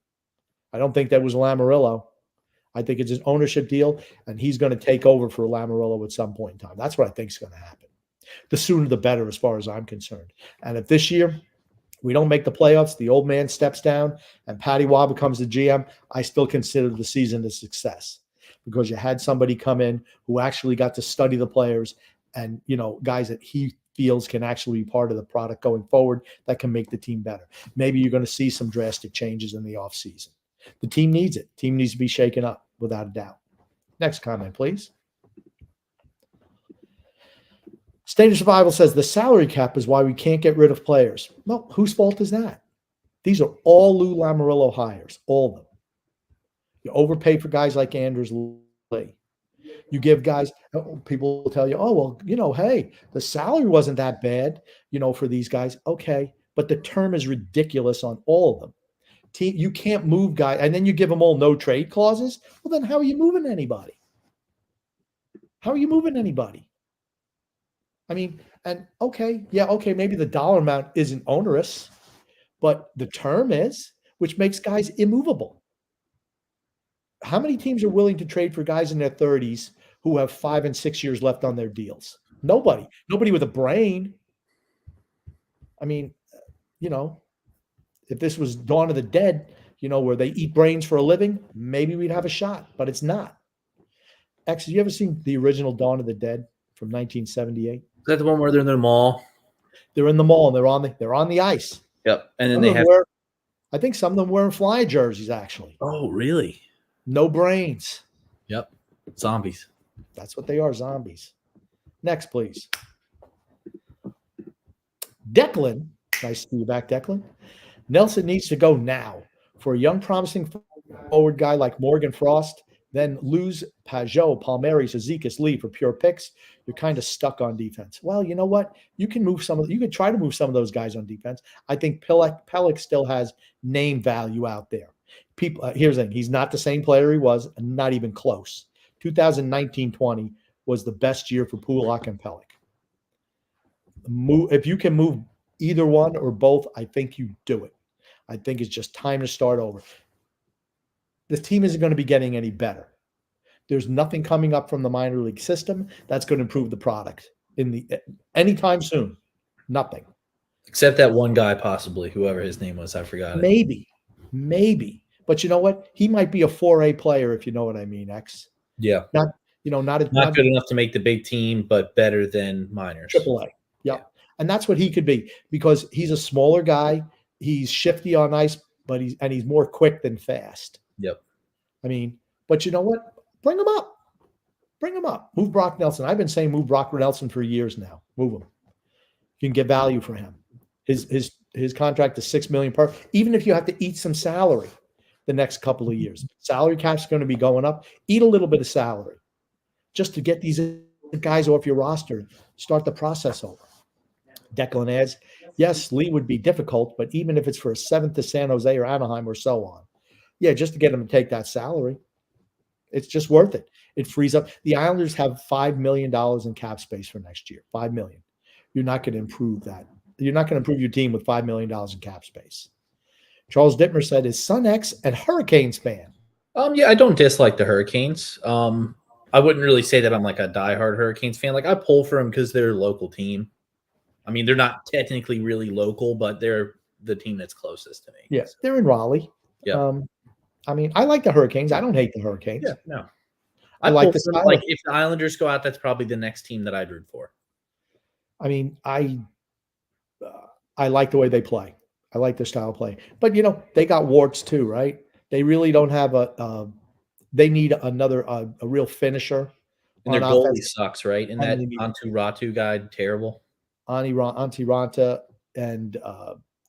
[SPEAKER 1] I don't think that was Lamoriello. I think it's an ownership deal, and he's going to take over for Lamoriello at some point in time. That's what I think is going to happen. The sooner the better, as far as I'm concerned. And if this year we don't make the playoffs, the old man steps down, and Patty Waugh becomes the GM, I still consider the season a success because you had somebody come in who actually got to study the players and, guys that he feels can actually be part of the product going forward that can make the team better. Maybe you're going to see some drastic changes in the offseason. The team needs it. Team needs to be shaken up, without a doubt. Next comment, please. State of Survival says the salary cap is why we can't get rid of players. Well, whose fault is that? These are all Lou Lamoriello hires, all of them. You overpay for guys like Anders Lee. You give guys, people will tell you, oh, well, hey, the salary wasn't that bad, for these guys. Okay, but the term is ridiculous on all of them. You can't move guys, and then you give them all no trade clauses. Well, then how are you moving anybody? How are you moving anybody? I mean, and okay, maybe the dollar amount isn't onerous, but the term is, which makes guys immovable. How many teams are willing to trade for guys in their 30s who have 5 and 6 years left on their deals? Nobody with a brain. I mean, if this was Dawn of the Dead, where they eat brains for a living, maybe we'd have a shot, but it's not. X, have you ever seen the original Dawn of the Dead from 1978?
[SPEAKER 2] Is that the one where they're in the mall?
[SPEAKER 1] They're in the mall and they're on the ice.
[SPEAKER 2] Yep. And then
[SPEAKER 1] I think some of them wearing Flyer jerseys, actually.
[SPEAKER 2] Oh, really?
[SPEAKER 1] No brains.
[SPEAKER 2] Yep. Zombies.
[SPEAKER 1] That's what they are, zombies. Next, please. Declan. Nice to see you back, Declan. Nelson needs to go now. For a young, promising forward guy like Morgan Frost, then lose Pajot, Palmieri, Zizekas, Lee for pure picks, you're kind of stuck on defense. Well, you know what? You can try to move some of those guys on defense. I think Pelech still has name value out there. Here's the thing. He's not the same player he was, and not even close. 2019-20 was the best year for Pulock and Pelech. If you can move either one or both, I think you do it. I think it's just time to start over. The team isn't going to be getting any better. There's nothing coming up from the minor league system that's going to improve the product anytime soon. Nothing.
[SPEAKER 2] Except that one guy, possibly, whoever his name was. I forgot
[SPEAKER 1] it. Maybe. But you know what? He might be a 4A player, if you know what I mean, X.
[SPEAKER 2] Yeah.
[SPEAKER 1] Not
[SPEAKER 2] good enough to make the big team, but better than minors.
[SPEAKER 1] AAA. Yeah. And that's what he could be, because he's a smaller guy. He's shifty on ice, but he's more quick than fast.
[SPEAKER 2] Yep.
[SPEAKER 1] I mean, but you know what? Bring him up. Move Brock Nelson. I've been saying move Brock Nelson for years now. Move him. You can get value for him. His contract is $6 million per. Even if you have to eat some salary the next couple of years, salary cap's going to be going up. Eat a little bit of salary just to get these guys off your roster. Start the process over. Declan adds, yes, Lee would be difficult, but even if it's for a 7th to San Jose or Anaheim or so on, just to get him to take that salary, it's just worth it. It frees up. The Islanders have $5 million in cap space for next year. $5 million. You're not going to improve that. You're not going to improve your team with $5 million in cap space. Charles Dittmer said, is Sun X and Hurricanes fan?
[SPEAKER 2] I don't dislike the Hurricanes. I wouldn't really say that I'm like a diehard Hurricanes fan. Like, I pull for them because they're a local team. I mean, they're not technically really local, but they're the team that's closest to me.
[SPEAKER 1] Yes, they're in Raleigh.
[SPEAKER 2] Yeah.
[SPEAKER 1] I mean, I like the Hurricanes. I don't hate the Hurricanes.
[SPEAKER 2] Yeah, no.
[SPEAKER 1] I like the style.
[SPEAKER 2] Like, if the Islanders go out, that's probably the next team that I'd root for.
[SPEAKER 1] I mean, I like the way they play. I like their style of play. But, they got warts too, right? They really don't have they need another, a real finisher
[SPEAKER 2] And their
[SPEAKER 1] on
[SPEAKER 2] goalie
[SPEAKER 1] offense.
[SPEAKER 2] sucks, right? And
[SPEAKER 1] I
[SPEAKER 2] that
[SPEAKER 1] mean,
[SPEAKER 2] Antu Ratu guy, terrible.
[SPEAKER 1] Antti Ranta and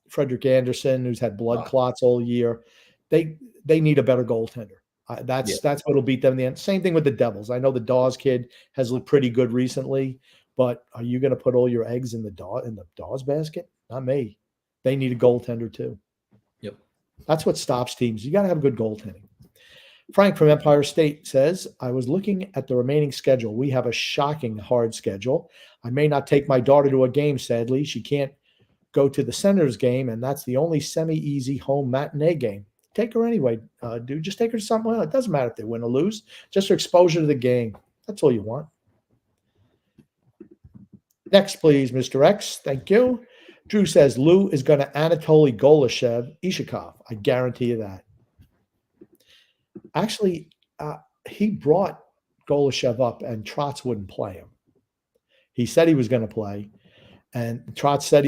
[SPEAKER 1] Frederick Anderson, who's had blood
[SPEAKER 2] Oh,
[SPEAKER 1] clots all year. They they need a better goaltender.
[SPEAKER 2] yeah.
[SPEAKER 1] That's what'll beat them in the end. Same thing with the Devils. I know the Dawes kid has looked pretty good recently, but are you going to put all your eggs in the Dawes basket? Not me. They need a goaltender too.
[SPEAKER 2] Yep.
[SPEAKER 1] That's what stops teams. You got to have good goaltending. Frank from Empire State says, I was looking at the remaining schedule. We have a shocking hard schedule. I may not take my daughter to a game, sadly. She can't go to the Senators game, and that's the only semi-easy home matinee game. Take her anyway, dude. Just take her to something else. It doesn't matter if they win or lose. Just her exposure to the game. That's all you want. Next, please, Mr. X. Thank you. Drew says, Lou is going to Anatoly Golashev Ishikov. I guarantee you that. Actually, he brought Golashev up, and Trotz wouldn't play him. He said he was going to play, and Trotz said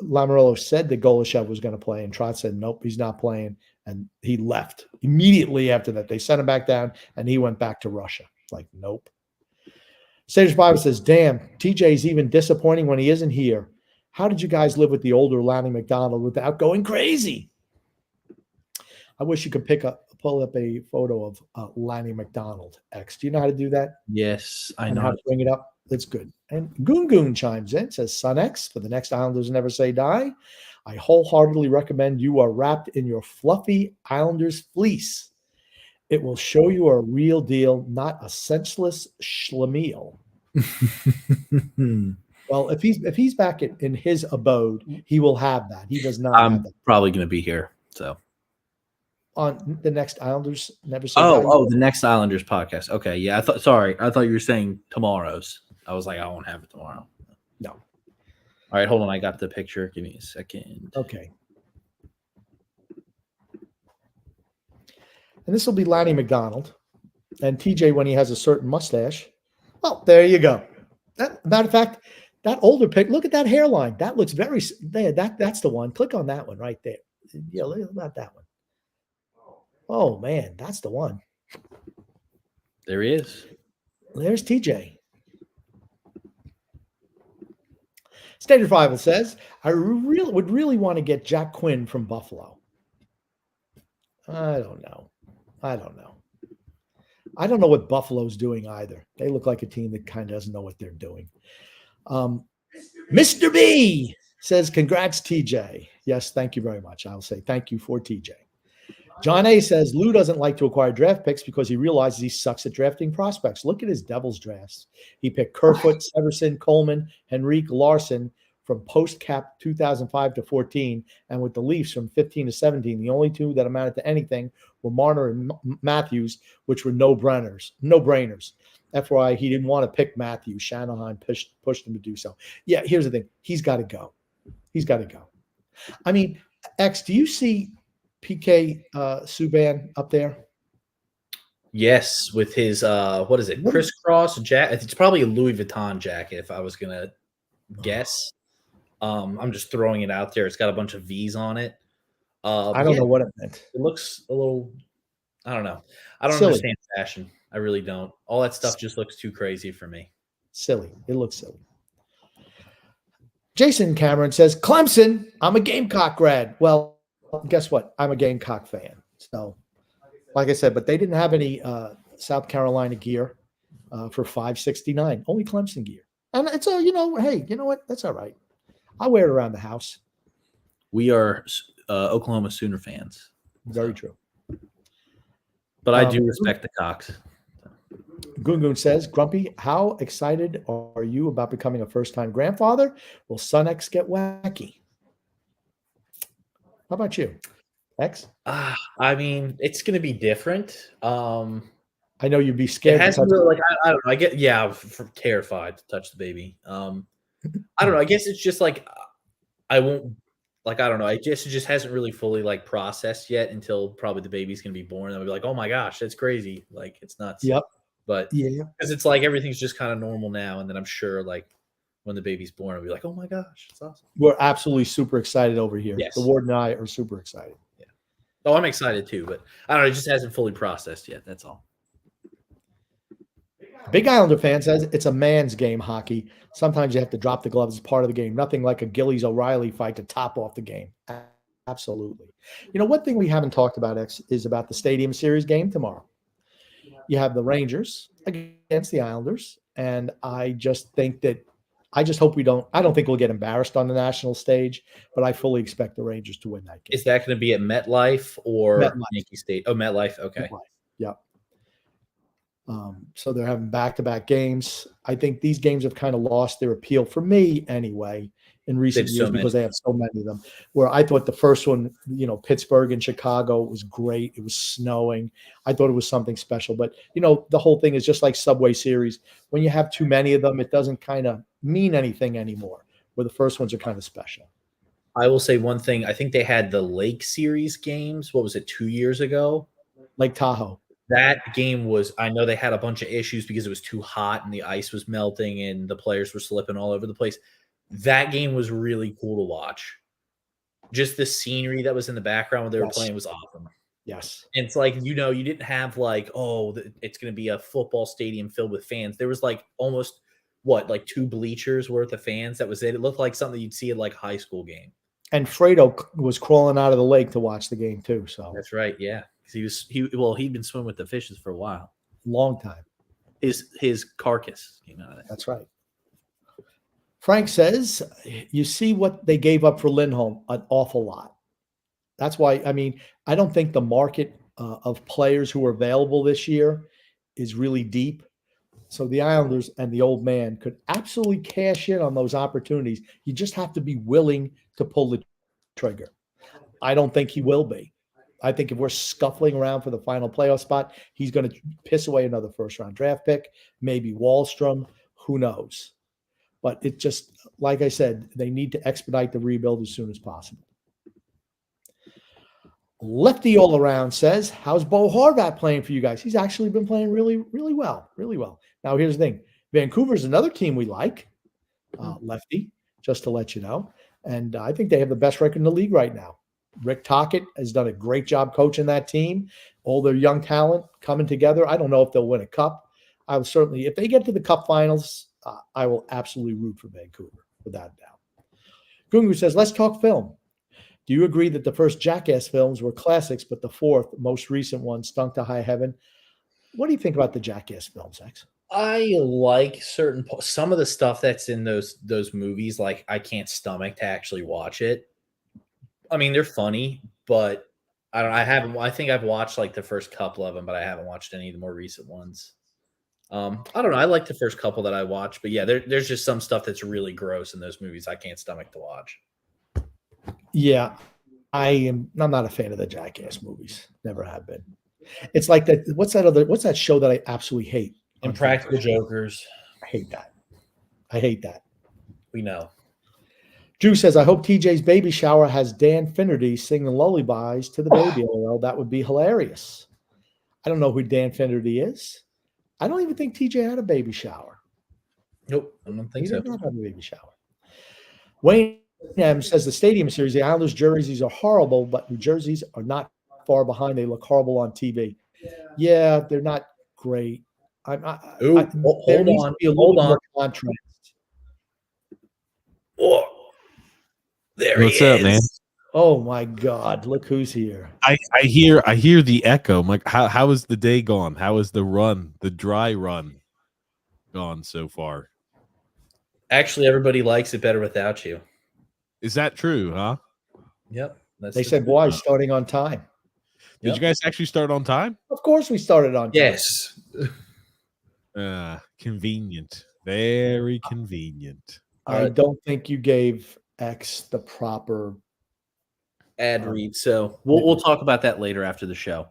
[SPEAKER 1] Lamoriello said that Golashev was going to play, and Trotz said nope, he's not playing, and he left immediately after that. They sent him back down, and he went back to Russia. Like nope. Sage Bible says, "Damn, TJ's even disappointing when he isn't here. How did you guys live with the older Lanny McDonald without going crazy?" I wish you could pull up a photo of Lanny McDonald. X. Do you know how to do that?
[SPEAKER 2] Yes, I
[SPEAKER 1] And
[SPEAKER 2] know.
[SPEAKER 1] how to bring it up? That's good. And Goon Goon chimes in, says, Son X, for the next Islanders Never Say Die, I wholeheartedly recommend you are wrapped in your fluffy Islanders fleece. It will show you a real deal, not a senseless schlemiel. Well, if he's back in his abode, he will have that. He does not have
[SPEAKER 2] I'm
[SPEAKER 1] that.
[SPEAKER 2] probably going to be here. So
[SPEAKER 1] On the next Islanders Never Say Die.
[SPEAKER 2] the next Islanders podcast. Okay, yeah. I thought you were saying tomorrow's. I was like, I won't have it tomorrow.
[SPEAKER 1] No.
[SPEAKER 2] All right, hold on. I got the picture. Give me a second.
[SPEAKER 1] Okay. And this will be Lanny McDonald. And TJ, when he has a certain mustache. Oh, there you go. Matter of fact, that older pic, look at that hairline. That looks very there. That's the one. Click on that one right there. Yeah, look at that one. Oh man, that's the one.
[SPEAKER 2] There he is.
[SPEAKER 1] There's TJ. State Revival says, I would really want to get Jack Quinn from Buffalo. I don't know. I don't know what Buffalo's doing either. They look like a team that kind of doesn't know what they're doing. Mr. B says, congrats, TJ. Yes, thank you very much. I'll say thank you for TJ. John A says, Lou doesn't like to acquire draft picks because he realizes he sucks at drafting prospects. Look at his Devils drafts. He picked Kerfoot, Severson, Coleman, Henrique, Larson from post-cap 2005 to 14, and with the Leafs from 15 to 17. The only two that amounted to anything were Marner and Matthews, which were no-brainers. FYI, he didn't want to pick Matthews. Shanahan pushed him to do so. Yeah, here's the thing. He's got to go. I mean, X, do you see PK Subban up there?
[SPEAKER 2] Yes, with his what is it? Crisscross jacket. It's probably a Louis Vuitton jacket if I was gonna guess. I'm just throwing it out there. It's got a bunch of V's on it.
[SPEAKER 1] I don't know what it meant.
[SPEAKER 2] It looks a little, I don't know. I don't
[SPEAKER 1] Silly.
[SPEAKER 2] understand fashion. I really don't. All that stuff just looks too crazy for me.
[SPEAKER 1] Silly. It looks silly. Jason Cameron says, Clemson, I'm a Gamecock grad. Well, guess what? I'm a Gamecock fan. So, like I said, but they didn't have any South Carolina gear for $5.69. Only Clemson gear. And it's hey, you know what? That's all right. I wear it around the house.
[SPEAKER 2] We are Oklahoma Sooner fans.
[SPEAKER 1] Very true.
[SPEAKER 2] But I do respect the Cocks.
[SPEAKER 1] Gungun says, Grumpy, how excited are you about becoming a first-time grandfather? Will Son X get wacky? How about you, X?
[SPEAKER 2] I mean, it's going to be different.
[SPEAKER 1] I know you'd be scared.
[SPEAKER 2] It has really, I don't know. I get, I'm terrified to touch the baby. I don't know. I guess it's just like I won't. I don't know. It just hasn't really fully processed yet until probably the baby's going to be born. I'll be like, oh my gosh, that's crazy. It's nuts.
[SPEAKER 1] Yep.
[SPEAKER 2] But
[SPEAKER 1] yeah,
[SPEAKER 2] because it's everything's just kind of normal now. And then I'm sure when the baby's born. I'll be like, oh my gosh, it's awesome.
[SPEAKER 1] We're absolutely super excited over here.
[SPEAKER 2] Yes.
[SPEAKER 1] The Ward and I are super excited.
[SPEAKER 2] Yeah. Oh, I'm excited too, but I don't know. It just hasn't fully processed yet. That's all.
[SPEAKER 1] Big Islander fan says it's a man's game, hockey. Sometimes you have to drop the gloves as part of the game. Nothing like a Gillies O'Reilly fight to top off the game. Absolutely. You know, one thing we haven't talked about, X, is about the Stadium Series game tomorrow. You have the Rangers against the Islanders, and I just hope we don't. I don't think we'll get embarrassed on the national stage, but I fully expect the Rangers to win that game.
[SPEAKER 2] Is that going to be at MetLife or
[SPEAKER 1] MetLife.
[SPEAKER 2] Yankee State? Oh, MetLife. Okay.
[SPEAKER 1] MetLife. Yep. So they're having back-to-back games. I think these games have kind of lost their appeal for me anyway in recent years because they have so many of them. Where I thought the first one, you know, Pittsburgh and Chicago was great. It was snowing. I thought it was something special. But, you know, the whole thing is just like Subway Series. When you have too many of them, it doesn't kind of mean anything anymore, where the first ones are kind of special.
[SPEAKER 2] I will say one thing. I think they had the Lake Series games. What was it, 2 years ago?
[SPEAKER 1] Lake Tahoe.
[SPEAKER 2] That game was, I know they had a bunch of issues because it was too hot and the ice was melting and the players were slipping all over the place. That game was really cool to watch. Just the scenery that was in the background when they were playing was awesome.
[SPEAKER 1] Yes.
[SPEAKER 2] And it's like, you know, you didn't have like, oh, it's going to be a football stadium filled with fans. There was like almost, like 2 bleachers worth of fans. That was it. It looked like something you'd see at like a high school game.
[SPEAKER 1] And Fredo was crawling out of the lake to watch the game too. So
[SPEAKER 2] that's right. Yeah. He'd been swimming with the fishes for a while.
[SPEAKER 1] Long time.
[SPEAKER 2] His carcass came out of there.
[SPEAKER 1] That's right. Frank says, you see what they gave up for Lindholm, an awful lot. That's why, I mean, I don't think the market of players who are available this year is really deep. So the Islanders and the old man could absolutely cash in on those opportunities. You just have to be willing to pull the trigger. I don't think he will be. I think if we're scuffling around for the final playoff spot, he's going to piss away another first-round draft pick, maybe Wahlstrom, who knows. But it just, like I said, they need to expedite the rebuild as soon as possible. Lefty all around says, how's Bo Horvat playing for you guys? He's actually been playing really, really well, really well. Now, here's the thing. Vancouver's another team we like, Lefty, just to let you know. And I think they have the best record in the league right now. Rick Tocchet has done a great job coaching that team. All their young talent coming together. I don't know if they'll win a cup. I will certainly, if they get to the cup finals, I will absolutely root for Vancouver, without a doubt. Gungu says, let's talk film. Do you agree that the first Jackass films were classics, but the fourth, most recent one, stunk to high heaven? What do you think about the Jackass films, X?
[SPEAKER 2] I like some of the stuff that's in those movies. Like, I can't stomach to actually watch it. I mean, they're funny, but I think I've watched like the first couple of them, but I haven't watched any of the more recent ones. I don't know. I like the first couple that I watched, but yeah, there's just some stuff that's really gross in those movies I can't stomach to watch.
[SPEAKER 1] Yeah, I'm not a fan of the Jackass movies. Never have been. It's like that. What's that show that I absolutely hate?
[SPEAKER 2] Impractical Jokers.
[SPEAKER 1] I hate that.
[SPEAKER 2] We know.
[SPEAKER 1] Drew says, I hope TJ's baby shower has Dan Finnerty singing lullabies to the baby. LOL. That would be hilarious. I don't know who Dan Finnerty is. I don't even think TJ had a baby shower.
[SPEAKER 2] Nope, I don't think so.
[SPEAKER 1] He did not have a baby shower. Wayne M says the Stadium Series, the Islanders jerseys are horrible, but New Jerseys are not far behind. They look horrible on TV. Yeah, they're not great.
[SPEAKER 2] Hold on.
[SPEAKER 1] Contrast.
[SPEAKER 2] Oh, there
[SPEAKER 3] What's
[SPEAKER 2] he
[SPEAKER 3] up,
[SPEAKER 2] is.
[SPEAKER 3] man?
[SPEAKER 1] Oh my God! Look who's here.
[SPEAKER 3] I hear the echo. I'm like, how is the day gone? How is the run, the dry run, gone so far?
[SPEAKER 2] Actually, everybody likes it better without you.
[SPEAKER 3] Is that true? Huh?
[SPEAKER 2] Yep.
[SPEAKER 1] They said, "Why starting on time?"
[SPEAKER 3] Did you guys actually start on time?
[SPEAKER 1] Of course, we started on time.
[SPEAKER 2] Yes.
[SPEAKER 3] Convenient. Very convenient.
[SPEAKER 1] I don't think you gave X the proper
[SPEAKER 2] ad read. So we'll talk about that later after the show.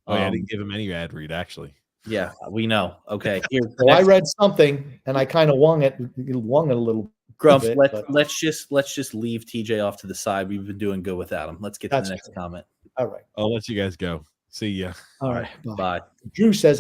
[SPEAKER 3] Oh, yeah, I didn't give him any ad read, actually.
[SPEAKER 2] Yeah, we know. Okay. Here,
[SPEAKER 1] well, I read something and I kind of wung it a little.
[SPEAKER 2] Grump,
[SPEAKER 1] bit,
[SPEAKER 2] let's just leave TJ off to the side. We've been doing good without him. Let's get to the next comment.
[SPEAKER 1] All right.
[SPEAKER 3] I'll let you guys go. See ya.
[SPEAKER 1] All right.
[SPEAKER 2] Bye.
[SPEAKER 1] Drew says, I